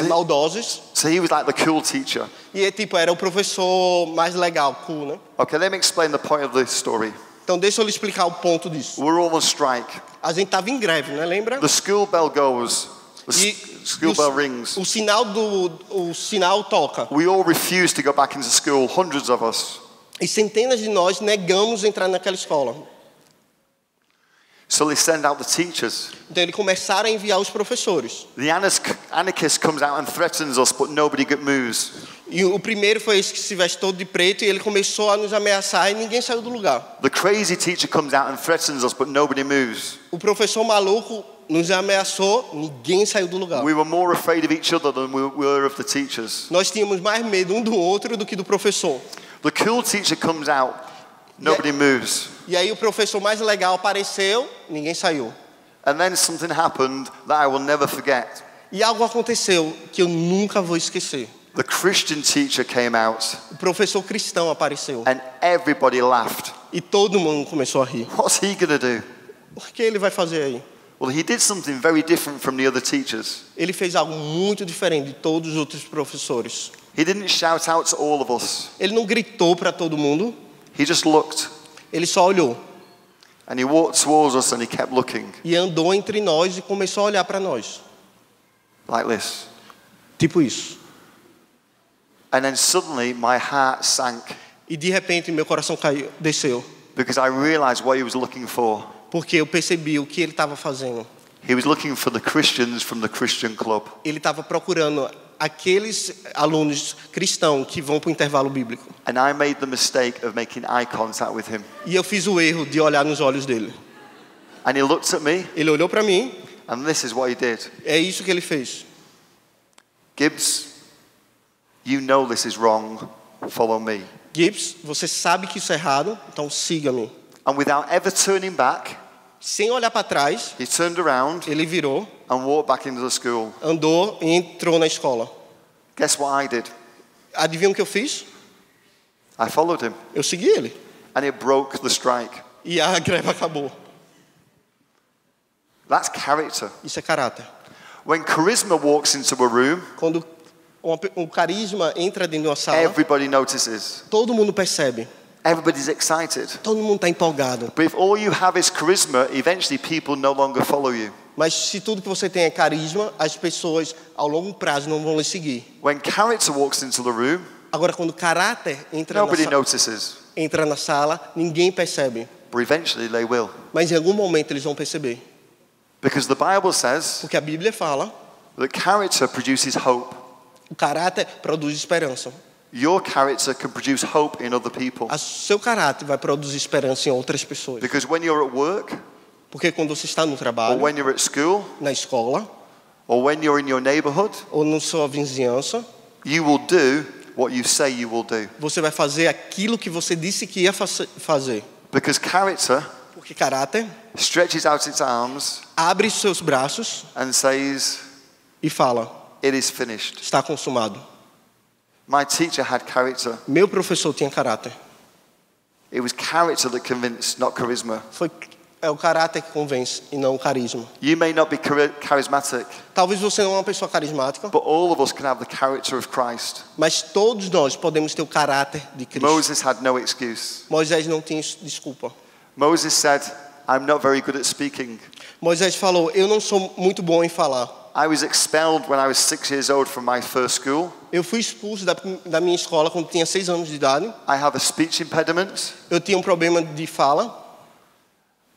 C: maldosas.
B: So he was like the cool teacher.
C: E era o professor mais legal, cool, né?
B: Okay, let me explain the point of the story.
C: Então deixa eu lhe explicar o ponto disso.
B: We're all on strike.
C: A gente estava em greve, né? Lembra?
B: The school bell goes. The
C: E
B: school bell rings.
C: o sinal toca.
B: We all refuse to go back into school, hundreds of us.
C: E centenas de nós negamos entrar naquela escola.
B: So they send out the teachers.
C: Então eles começaram a enviar os professores.
B: The anarchist comes out and threatens us, but nobody moves.
C: E o primeiro foi esse que se veste todo de preto e ele começou a nos ameaçar e ninguém saiu do lugar.
B: The crazy teacher comes out and threatens us, but nobody moves.
C: O professor maluco nos ameaçou, ninguém saiu do lugar.
B: We were more afraid of each other than we were of the teachers.
C: Nós tínhamos mais medo um do outro do que do professor.
B: The cool teacher comes out, nobody moves.
C: E aí o professor mais legal apareceu, ninguém saiu.
B: And then something happened that I will never forget.
C: E algo aconteceu que eu nunca vou esquecer.
B: The Christian teacher came out,
C: O professor cristão apareceu.
B: and everybody laughed.
C: E todo mundo começou a rir.
B: What's he going to do?
C: O que ele vai fazer aí?
B: Well, he did something very different from the other teachers.
C: Ele fez algo muito diferente de todos os outros professores.
B: He didn't shout out to all of us.
C: Ele não gritou para todo mundo,
B: He just looked,
C: ele só olhou.
B: and he walked towards us, and he kept looking
C: E andou entre nós e começou a olhar para nós.
B: like this.
C: Tipo isso.
B: And then suddenly my heart sank
C: E de repente meu coração caiu, desceu.
B: because I realized what he was looking for.
C: porque eu percebi o que ele estava fazendo.
B: He was looking for the Christians from the Christian club.
C: Ele estava procurando aqueles alunos cristãos que vão para o intervalo bíblico.
B: And I made the mistake of making eye contact with him.
C: E eu fiz o erro de olhar nos olhos dele.
B: And he looked at me,
C: Ele olhou para mim,
B: and this is what he did.
C: é isso que ele fez.
B: Gibbs, you know this is wrong. Follow me.
C: Gibbs, você sabe que isso é errado, então siga-me.
B: And without ever turning back,
C: Sem olhar para trás,
B: he turned around
C: ele virou,
B: and walked back into the school.
C: andou e entrou na escola.
B: Guess what I did?
C: Adivinha o que eu fiz?
B: I followed him,
C: Eu segui ele.
B: and it broke the strike.
C: E a greve acabou.
B: That's character.
C: Isso é caráter.
B: When charisma walks into a room,
C: Quando um carisma entra dentro de uma sala,
B: everybody notices.
C: todo mundo percebe.
B: Everybody's excited.
C: Todo mundo está empolgado.
B: But if all you have is charisma, eventually people no longer follow you.
C: Mas se tudo que você tem é carisma, as pessoas ao longo prazo não vão lhe seguir.
B: When character walks into the room,
C: Agora, quando o caráter
B: nobody notices.
C: entra na sala, ninguém percebe.
B: But eventually they will.
C: Mas em algum momento eles vão perceber.
B: Because the Bible says
C: Porque a Bíblia fala,
B: that character produces hope.
C: o caráter produz esperança.
B: Your character can produce hope in other people.
C: O seu caráter vai produzir esperança em outras pessoas.
B: Because when you're at work,
C: Porque quando você está no
B: or
C: trabalho,
B: when you're at school,
C: na escola,
B: or when you're in your neighborhood,
C: ou na sua vizinhança,
B: you will do what you say you will do.
C: você vai fazer aquilo que você disse que ia fazer.
B: Because character
C: Porque caráter
B: stretches out its arms
C: abre seus braços
B: and says,
C: e fala,
B: it is finished.
C: está consumado.
B: My teacher had character.
C: Meu professor tinha caráter.
B: It was character that convinced, not charisma.
C: É o caráter que convence e não o carisma.
B: You may not be charismatic,
C: Talvez você não é uma pessoa carismática,
B: but all of us can have the character of Christ.
C: mas todos nós podemos ter o caráter de Cristo.
B: Moses had no excuse.
C: Moisés não tinha desculpa.
B: Moses said, I'm not very good at speaking.
C: Moisés falou, eu não sou muito bom em falar.
B: I was expelled when I was 6 years old from my first school.
C: Eu fui expulso da minha escola quando tinha 6 anos de idade.
B: I have a speech impediment.
C: Eu tinha um problema de fala.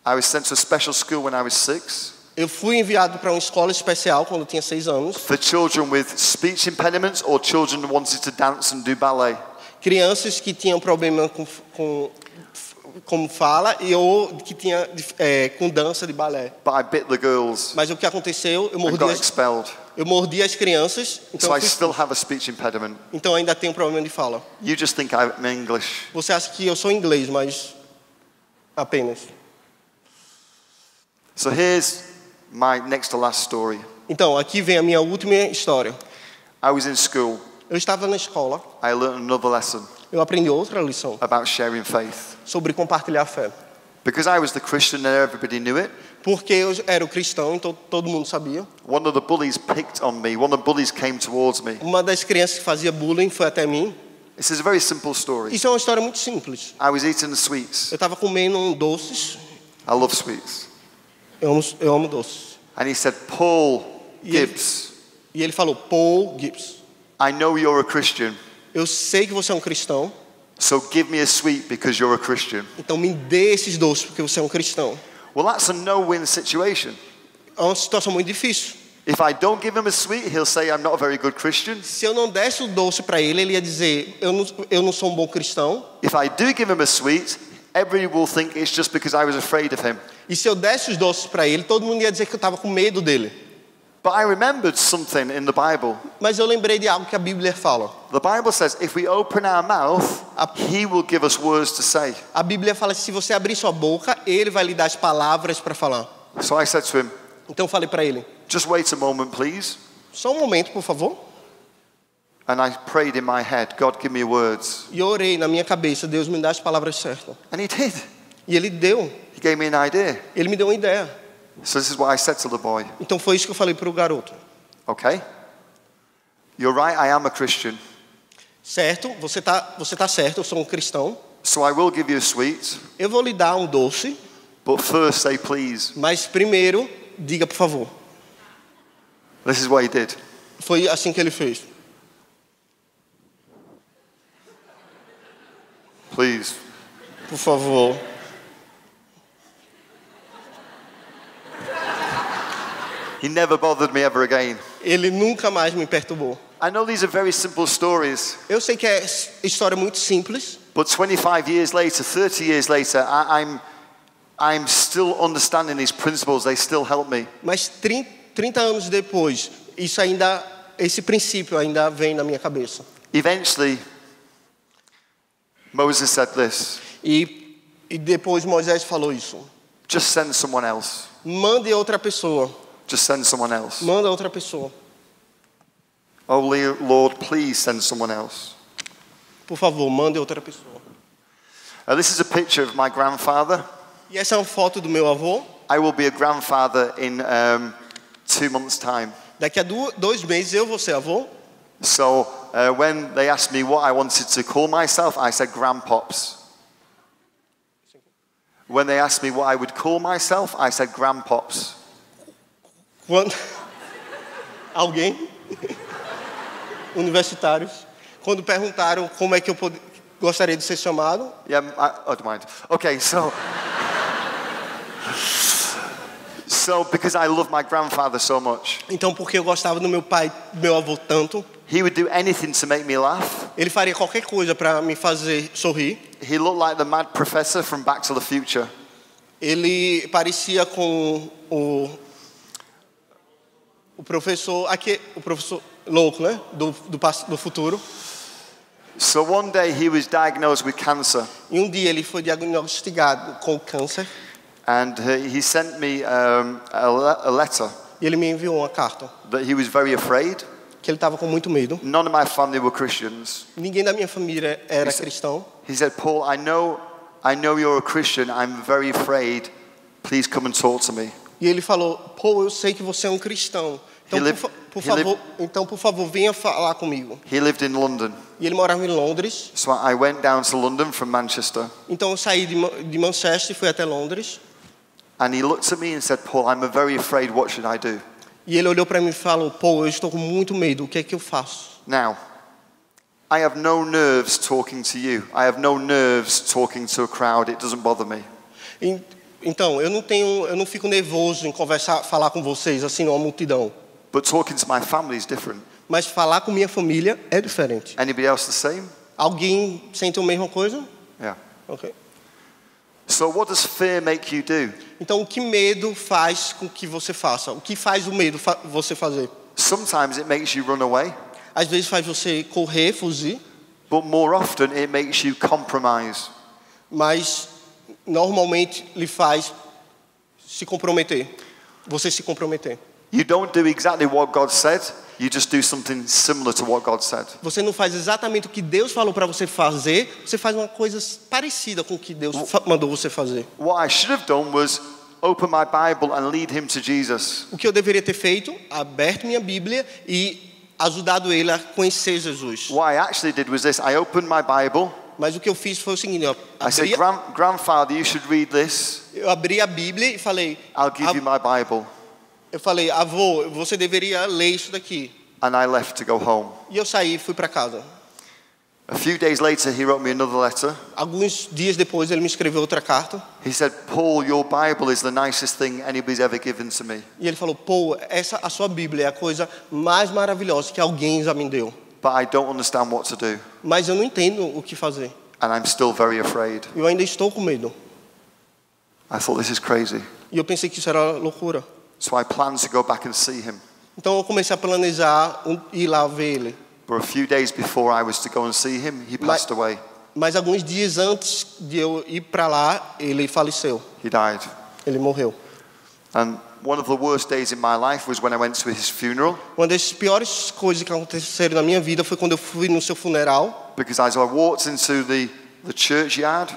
B: I was sent to a special school when I was 6
C: Eu fui enviado para uma escola especial quando eu tinha 6 anos.
B: for children with speech impediments or children who wanted to dance and do ballet.
C: Crianças que tinham problema com fala e ou que tinha com dança de balé.
B: But I bit the girls
C: Mas o que aconteceu?
B: and got expelled.
C: Eu mordi as crianças, então,
B: So I still have a speech impediment.
C: então ainda tenho problema de fala.
B: You just think I'm English.
C: Você acha que eu sou inglês, mas apenas.
B: So here's my next to last story.
C: Então, aqui vem a minha última história.
B: I was in school.
C: Eu estava na escola,
B: I learned another lesson
C: eu aprendi outra lição
B: about sharing faith.
C: sobre compartilhar a fé.
B: Because I was the Christian and everybody knew it,
C: Porque eu era o cristão, então todo mundo sabia.
B: one of the bullies picked on me. One of the bullies came towards me.
C: Uma das crianças que fazia bullying foi até mim.
B: This is a very simple story.
C: Isso é uma história muito simples.
B: I was eating sweets.
C: Eu estava comendo doces.
B: I love sweets.
C: Eu amo doces.
B: And he said, Paul
C: E ele-
B: Gibbs,
C: E ele falou, Paul Gibbs,
B: I know you're a Christian,
C: eu sei que você é um cristão,
B: so give me a sweet because you're a Christian.
C: então me dê esses doces porque você é um cristão.
B: Well, that's a no-win situation.
C: É uma situação muito difícil.
B: If I don't give him a sweet, he'll say I'm not a very good Christian.
C: Se eu não desse o doce para ele, ele ia dizer, eu não sou um bom cristão.
B: If I do give him a sweet, everybody will think it's just because I was afraid of him.
C: E se eu desse os doces para ele, todo mundo ia dizer que eu estava com medo dele.
B: But I remembered something in the Bible.
C: Mas eu lembrei de algo que a Bíblia fala.
B: The Bible says if we open our mouth, he will give us words to say.
C: A Bíblia fala que se você abrir sua boca, ele vai lhe dar as palavras para falar.
B: So I said to him,
C: Então eu falei para ele,
B: just wait a moment, please.
C: só um momento, por favor.
B: And I prayed in my head, God, give me words.
C: E eu orei na minha cabeça, Deus me dá as palavras certas.
B: And he did.
C: E ele deu,
B: He gave me an idea.
C: ele me deu uma ideia.
B: So this is what I said to the boy.
C: Então foi isso que eu falei para o garoto.
B: Okay? You're right, I am a Christian.
C: Certo, você tá certo, eu sou um cristão.
B: So I will give you a sweet,
C: Eu vou lhe dar um doce,
B: but first say please.
C: mas primeiro, diga por favor.
B: This is what he did.
C: Foi assim que ele fez.
B: Please.
C: Por favor.
B: He never bothered me ever again.
C: Ele nunca mais me perturbou.
B: I know these are very simple stories,
C: Eu sei que é história muito simples,
B: but 25 years later, 30 years later, I'm still understanding these principles. They still help me.
C: mas 30 anos depois, esse princípio ainda vem na minha cabeça.
B: Eventually, Moses said this,
C: E depois Moisés falou isso.
B: just send someone else.
C: Mande outra pessoa.
B: Just send someone else.
C: Manda outra pessoa.
B: Oh Lord, please send someone else.
C: Por favor, mande outra pessoa.
B: This is a picture of my grandfather.
C: E essa é uma foto do meu avô.
B: I will be a grandfather in 2 months' time.
C: Daqui a 2 meses eu vou ser avô.
B: So when they asked me what I wanted to call myself, I said Grandpops. When they asked me what I would call myself, I said Grandpops.
C: Quando alguém universitários, quando perguntaram como é que eu gostaria de ser chamado,
B: Yeah, I don't mind. Okay, so because I love my grandfather so much,
C: então porque eu gostava do meu pai, do meu avô tanto,
B: he would do anything to make me laugh.
C: ele faria qualquer coisa para me fazer sorrir.
B: He looked like the mad professor from Back to the Future.
C: Ele parecia com o professor aqui, o professor louco, né? Do futuro.
B: So one day he was diagnosed with cancer,
C: E um dia ele foi diagnosticado com câncer
B: and he sent me a letter
C: e ele me enviou uma carta
B: that he was very afraid.
C: que ele estava com muito medo.
B: None of my family were Christians.
C: Ninguém da minha família era cristão.
B: He said, Paul, I know you're a Christian. I'm very afraid. Please come and talk to me.
C: E ele falou: "Pô, eu sei que você é um cristão. Então, por favor, venha falar comigo."
B: He lived in London.
C: E ele morava em Londres.
B: So I went down to London from Manchester.
C: Então eu saí de Manchester e fui até Londres.
B: And he looked at me and said, Paul, I'm very afraid. What should I do?
C: E ele olhou para mim e falou: "Pô, eu estou com muito medo. O que é que eu faço?"
B: Now, I have no nerves talking to you. I have no nerves talking to a crowd. It doesn't bother me.
C: Então, eu não fico nervoso em falar com vocês assim numa multidão.
B: But talking to my family is different.
C: Mas falar com minha família é diferente.
B: Anybody else the same?
C: Alguém sente a mesma coisa?
B: Yeah.
C: OK.
B: So what does fear make you do?
C: Então, o que medo faz com que você faça? O que faz o medo você fazer?
B: Sometimes it makes you run away,
C: Às vezes faz você correr, fugir,
B: but more often it makes you compromise.
C: mas normalmente lhe faz se comprometer. Você se comprometer.
B: You don't do exactly what God said, you just do something similar to what God said.
C: Você não faz exatamente o que Deus falou para você fazer, você faz uma coisa parecida com o que Deus mandou você fazer.
B: What I should have done was open my Bible and lead him to Jesus.
C: O que eu deveria ter feito? Aberto minha Bíblia e ajudado ele a conhecer Jesus.
B: What I actually did was this, I opened my Bible,
C: Mas o que eu fiz foi o seguinte,
B: I said, Grandfather, you should read this.
C: eu abri a Bíblia e falei,
B: I'll give you my Bible.
C: eu falei, avô, você deveria ler isso daqui.
B: And I left to go home.
C: E eu saí e fui para casa.
B: A few days later, he wrote me another letter.
C: Alguns dias depois ele me escreveu outra carta.
B: He said, Paul, your Bible is the nicest thing anybody's ever given to me.
C: E ele falou, pô, a sua Bíblia é a coisa mais maravilhosa que alguém já me deu.
B: But I don't understand what to do.
C: Mas eu não entendo o que fazer.
B: And I'm still very afraid.
C: Eu ainda estou com medo.
B: I thought, this is crazy.
C: E eu pensei que isso era loucura.
B: So I planned to go back and see him.
C: Então eu comecei a planejar ir lá ver ele.
B: But a few days before I was to go and see him, he passed away.
C: Mas alguns dias antes de eu ir para lá, ele faleceu.
B: He died.
C: Ele morreu.
B: And one of the worst days in my life was when I went to his funeral.
C: Uma das piores coisas que aconteceram na minha vida foi quando eu fui no seu funeral.
B: Because as I walked into the churchyard,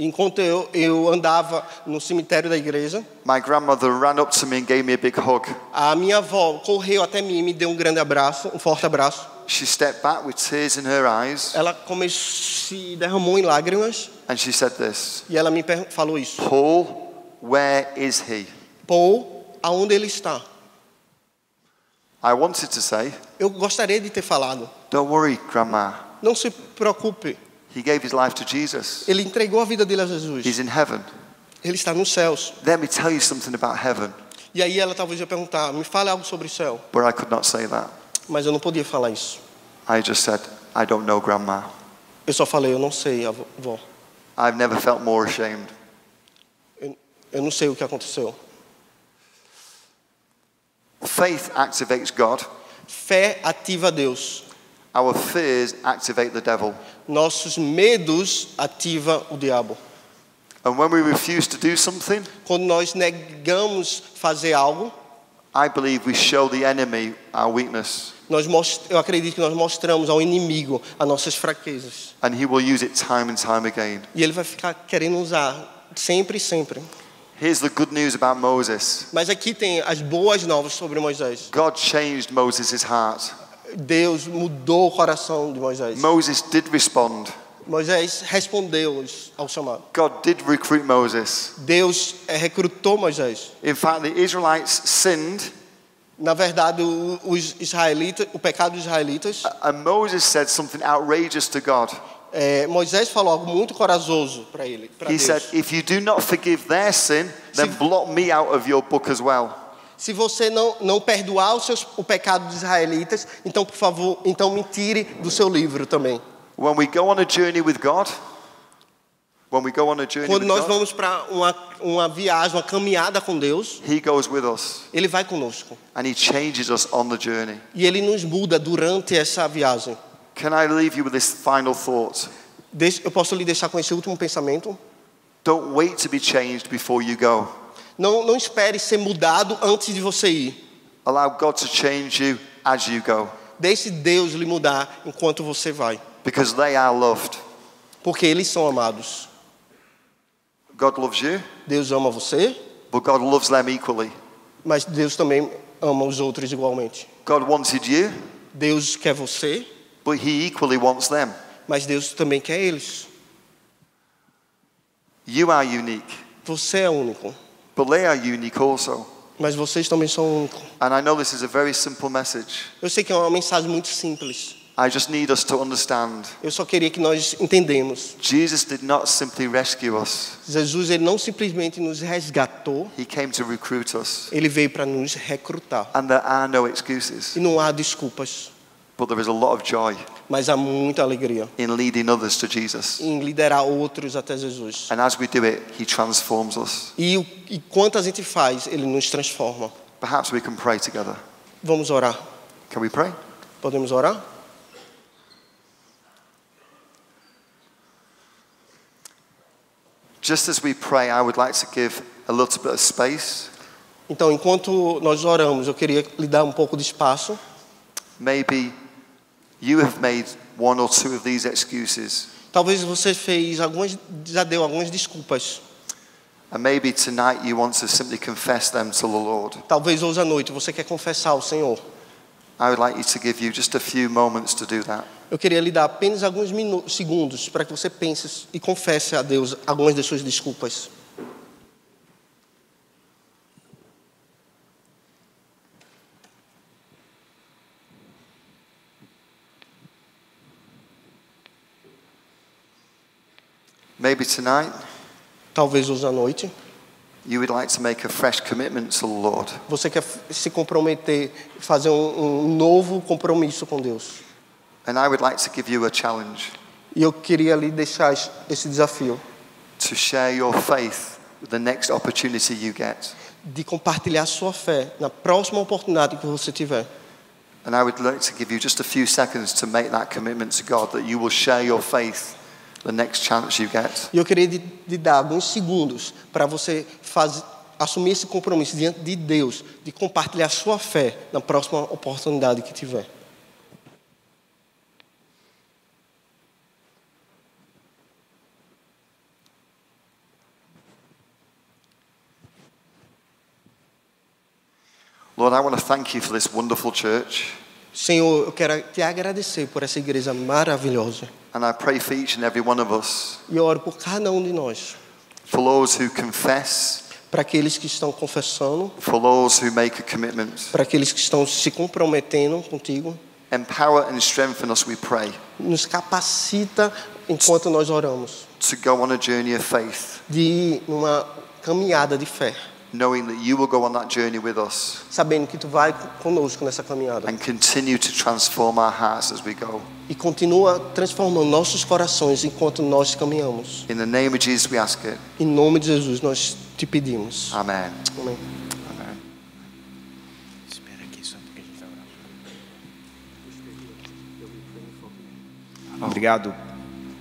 C: Enquanto eu andava no cemitério da igreja,
B: my grandmother ran up to me and gave me a big hug.
C: a minha avó correu até mim e me deu um grande abraço, um forte abraço.
B: She stepped back with tears in her eyes
C: Ela se derramou em lágrimas
B: and she said this,
C: e ela me falou isso.
B: Paul, where is he?
C: Paul, aonde ele está?
B: I wanted to say,
C: Eu gostaria de ter falado.
B: don't worry, Grandma.
C: Não se preocupe.
B: He gave his life to Jesus.
C: Ele entregou a vida dele a Jesus.
B: He's in heaven.
C: Ele está nos céus.
B: Let me tell you something about heaven.
C: E aí ela talvez ia perguntar, me fale algo sobre o céu.
B: But I could not say that.
C: Mas eu não podia falar isso.
B: I just said, I don't know, Grandma.
C: Eu só falei, eu não sei, avó.
B: I've never felt more ashamed.
C: Eu não sei o que aconteceu.
B: Faith activates God.
C: Fé ativa Deus.
B: Our fears activate the devil.
C: Nossos medos ativam o diabo.
B: And when we refuse to do something,
C: Quando nós negamos fazer algo,
B: I believe we show the enemy our weakness.
C: eu acredito que nós mostramos ao inimigo as nossas fraquezas.
B: And he will use it time and time again.
C: E ele vai ficar querendo usar sempre e sempre.
B: Here's the good news about Moses.
C: Mas aqui tem as boas novas sobre Moisés.
B: God changed Moses' heart.
C: Deus mudou o coração de Moisés.
B: Moses did respond.
C: Moisés respondeu ao chamado.
B: God did recruit Moses.
C: Deus recrutou Moisés.
B: In fact, the Israelites sinned.
C: Na verdade, os israelitas, o pecado dos israelitas.
B: And Moses said something outrageous to God.
C: Moisés falou algo muito corajoso para ele.
B: He said, if you do not forgive their sin, then blot me out of your book as well.
C: Se você não perdoar o pecado dos israelitas, então, por favor, então me tire do seu livro também.
B: When we go on a journey with God,
C: quando nós vamos para uma viagem, uma caminhada com Deus,
B: He goes with us.
C: Ele vai conosco.
B: And He changes us on the journey.
C: E Ele nos muda durante essa viagem.
B: Can I leave you with this final thought?
C: Eu posso lhe deixar com esse último pensamento?
B: Don't wait to be changed before you go.
C: Não espere ser mudado antes de você ir.
B: Allow God to change you as you go.
C: Deixe Deus lhe mudar enquanto você vai.
B: Because they are loved.
C: Porque eles são amados.
B: God loves you.
C: Deus ama você.
B: But God loves them equally.
C: Mas Deus também ama os outros igualmente.
B: God wanted you.
C: Deus quer você.
B: But He equally wants them.
C: Mas Deus também quer eles.
B: You are unique.
C: Você é único.
B: But they are unique also.
C: Mas vocês também são únicos.
B: And I know this is a very simple message.
C: Eu sei que é uma mensagem muito simples.
B: I just need us to understand.
C: Eu só queria que nós entendemos.
B: Jesus did not simply rescue us.
C: Jesus, ele não simplesmente nos resgatou.
B: He came to recruit us.
C: Ele veio para nos recrutar.
B: And there are no excuses.
C: E não há desculpas.
B: But there is a lot of joy
C: Mas há muita alegria
B: in leading others to Jesus.
C: em liderar outros até Jesus.
B: And as we do it, He transforms us.
C: E quanto a gente faz, ele nos transforma.
B: Perhaps we can pray together.
C: Vamos orar.
B: Can we pray?
C: Podemos orar?
B: Just as we pray, I would like to give a little bit of space.
C: Então, enquanto nós oramos, eu queria lhe dar um pouco de espaço.
B: Maybe you have made one or two of these excuses.
C: Talvez você já deu algumas desculpas.
B: And maybe tonight you want to simply confess them to the Lord.
C: Talvez hoje à noite você quer confessar ao Senhor.
B: I would like you to give you just a few moments to do that.
C: Eu queria lhe dar apenas alguns segundos para que você pense e confesse a Deus algumas das suas desculpas.
B: Maybe tonight
C: Talvez hoje à noite
B: you would like to make a fresh commitment to the Lord.
C: você quer se comprometer, fazer um novo compromisso com Deus.
B: And I would like to give you a challenge
C: E eu queria lhe deixar esse desafio
B: to share your faith with the next opportunity you get.
C: de compartilhar sua fé na próxima oportunidade que você tiver.
B: And I would like to give you just a few seconds to make that commitment to God that you will share your faith the next chance you get.
C: E eu queria lhe dar alguns segundos para você assumir esse compromisso diante de Deus, de compartilhar sua fé na próxima oportunidade que tiver.
B: Lord, I want to thank you for this wonderful church.
C: Senhor, eu quero te agradecer por essa igreja maravilhosa.
B: And I pray for each and every one of us,
C: E eu oro por cada um de nós,
B: for those who confess,
C: para aqueles que estão confessando,
B: for those who make a commitment.
C: para aqueles que estão se comprometendo contigo.
B: Empower and strengthen us, we pray,
C: Nos capacita enquanto nós oramos,
B: to go on a journey of faith,
C: de ir numa caminhada de fé,
B: knowing that you will go on that journey with us
C: sabendo que tu vai conosco nessa caminhada
B: and continue to transform our hearts as we go.
C: e continua transformando nossos corações enquanto nós caminhamos.
B: In the name of Jesus we ask it.
C: Em nome de Jesus nós te pedimos.
B: Amen.
C: Amém.
B: Amen.
A: Espera aqui só porque a gente vai orar. Obrigado,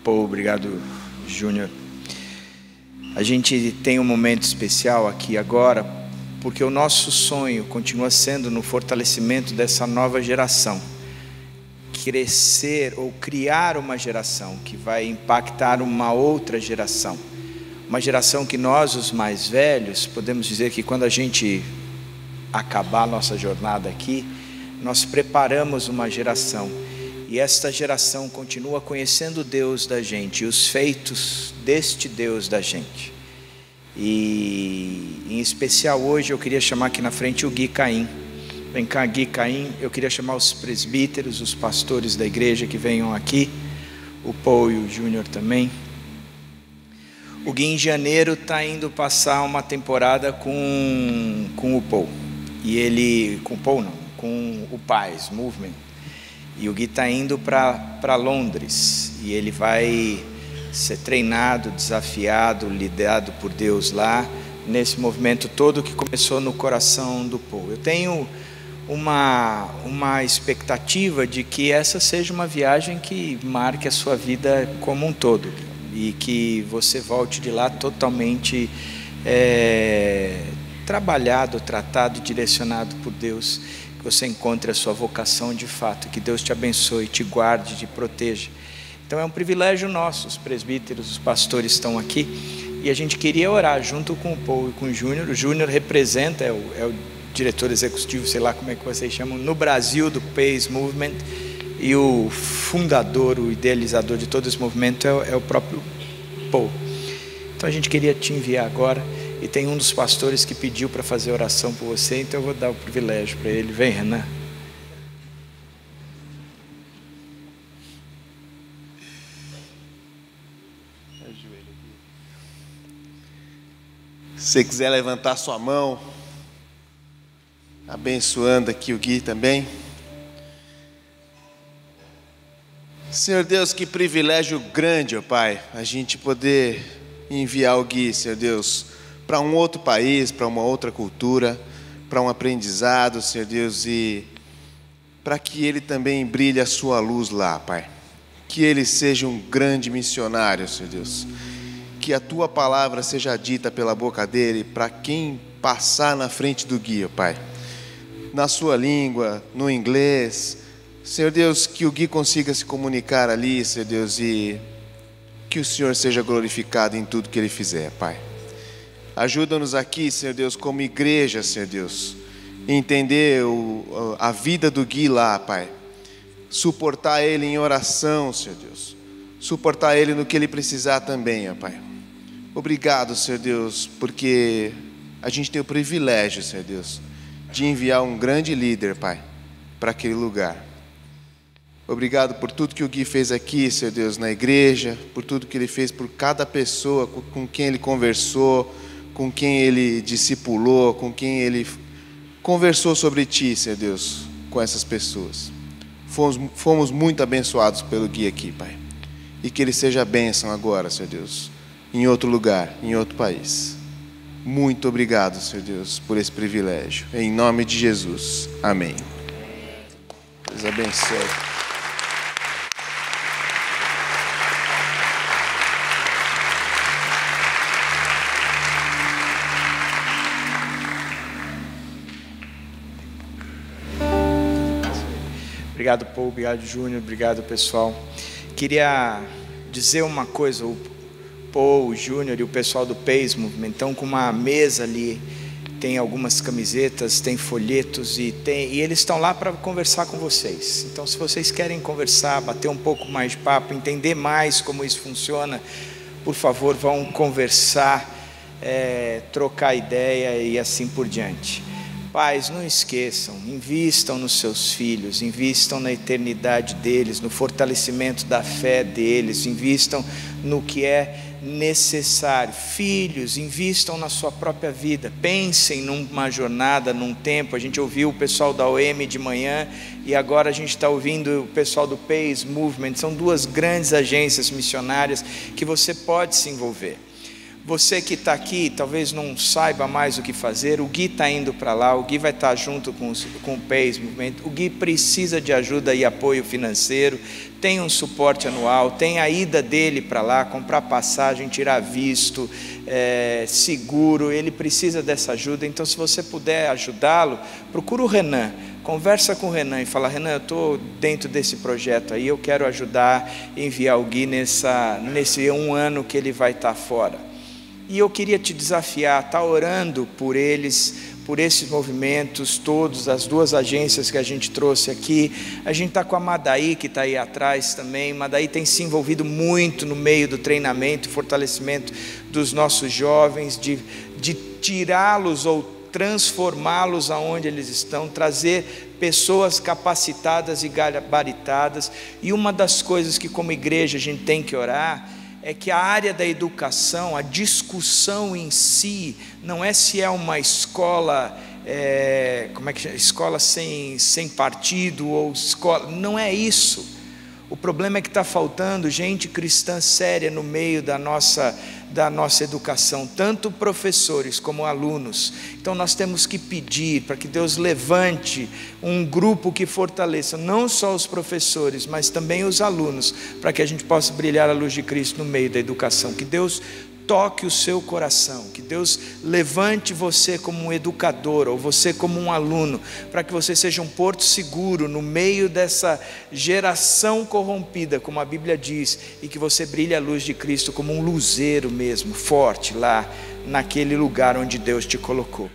A: Paul. Obrigado, Júnior. A gente tem um momento especial aqui agora, porque o nosso sonho continua sendo no fortalecimento dessa nova geração. Crescer ou criar uma geração que vai impactar uma outra geração. Uma geração que nós, os mais velhos, podemos dizer que quando a gente acabar a nossa jornada aqui, nós preparamos uma geração. E esta geração continua conhecendo o Deus da gente e os feitos deste Deus da gente. E em especial hoje eu queria chamar aqui na frente o Gui Caim. Vem cá, Gui Caim. Eu queria chamar os presbíteros, os pastores da igreja que venham aqui. O Paul e o Júnior também. O Gui em janeiro está indo passar uma temporada com o Paul. E ele, com o Paul não, com o Paz Movement. E o Gui está indo para Londres, e ele vai ser treinado, desafiado, liderado por Deus lá, nesse movimento todo que começou no coração do Paul. Eu tenho uma expectativa de que essa seja uma viagem que marque a sua vida como um todo, e que você volte de lá totalmente trabalhado, tratado e direcionado por Deus, que você encontre a sua vocação de fato, que Deus te abençoe, te guarde, te proteja. Então é um privilégio nosso, os presbíteros, os pastores estão aqui, e a gente queria orar junto com o Paul e com o Júnior. O Júnior representa, é o diretor executivo, sei lá como é que vocês chamam, no Brasil do Pace Movement, e o fundador, o idealizador de todo esse movimento é o próprio Paul. Então a gente queria te enviar agora. E tem um dos pastores que pediu para fazer oração por você, então eu vou dar o privilégio para ele. Vem, Renan.
D: Se você quiser levantar sua mão, abençoando aqui o Gui também. Senhor Deus, que privilégio grande, ó Pai, a gente poder enviar o Gui, Senhor Deus, para um outro país, para uma outra cultura, para um aprendizado, Senhor Deus, e para que ele também brilhe a sua luz lá, Pai. Que ele seja um grande missionário, Senhor Deus. Que a tua palavra seja dita pela boca dele para quem passar na frente do guia, Pai. Na sua língua, no inglês. Senhor Deus, que o Gui consiga se comunicar ali, Senhor Deus, e que o Senhor seja glorificado em tudo que ele fizer, Pai. Ajuda-nos aqui, Senhor Deus, como igreja, Senhor Deus, entender a vida do Gui lá, Pai. Suportar ele em oração, Senhor Deus. Suportar ele no que ele precisar também, ó Pai. Obrigado, Senhor Deus, porque a gente tem o privilégio, Senhor Deus, de enviar um grande líder, Pai, para aquele lugar. Obrigado por tudo que o Gui fez aqui, Senhor Deus, na igreja, por tudo que ele fez por cada pessoa com quem ele conversou, com quem ele discipulou, com quem ele conversou sobre Ti, Senhor Deus, com essas pessoas. Fomos muito abençoados pelo Gui aqui, Pai. E que ele seja bênção agora, Senhor Deus, em outro lugar, em outro país. Muito obrigado, Senhor Deus, por esse privilégio. Em nome de Jesus. Amém. Deus abençoe.
A: Obrigado, Paul, obrigado, Júnior, obrigado, pessoal. Queria dizer uma coisa, o Paul, o Júnior e o pessoal do Pace Movement estão com uma mesa ali, tem algumas camisetas, tem folhetos e eles estão lá para conversar com vocês. Então, se vocês querem conversar, bater um pouco mais de papo, entender mais como isso funciona, por favor, vão conversar, trocar ideia e assim por diante. Pais, não esqueçam, invistam nos seus filhos, invistam na eternidade deles, no fortalecimento da fé deles, invistam no que é necessário. Filhos, invistam na sua própria vida, pensem numa jornada, num tempo. A gente ouviu o pessoal da OM de manhã e agora a gente está ouvindo o pessoal do Pace Movement. São duas grandes agências missionárias que você pode se envolver. Você que está aqui, talvez não saiba mais o que fazer, o Gui está indo para lá, o Gui vai estar junto com o Pace Movement, o Gui precisa de ajuda e apoio financeiro, tem um suporte anual, tem a ida dele para lá, comprar passagem, tirar visto, seguro, ele precisa dessa ajuda. Então, se você puder ajudá-lo, procura o Renan, conversa com o Renan e fala: Renan, eu estou dentro desse projeto aí, eu quero ajudar, enviar o Gui nesse 1 ano que ele vai estar fora. E eu queria te desafiar, estar orando por eles, por esses movimentos todos, as duas agências que a gente trouxe aqui. A gente está com a Madaí, que está aí atrás também. Madaí tem se envolvido muito no meio do treinamento, fortalecimento dos nossos jovens, de tirá-los ou transformá-los aonde eles estão, trazer pessoas capacitadas e gabaritadas. E uma das coisas que como igreja a gente tem que orar é que a área da educação, a discussão em si, não é se é uma escola, escola sem partido, ou escola, não é isso. O problema é que está faltando gente cristã séria no meio da nossa educação, tanto professores como alunos. Então nós temos que pedir para que Deus levante um grupo que fortaleça não só os professores, mas também os alunos, para que a gente possa brilhar a luz de Cristo no meio da educação. Que Deus toque o seu coração, que Deus levante você como um educador, ou você como um aluno, para que você seja um porto seguro no meio dessa geração corrompida, como a Bíblia diz, e que você brilhe a luz de Cristo como um luzeiro mesmo, forte lá naquele lugar onde Deus te colocou.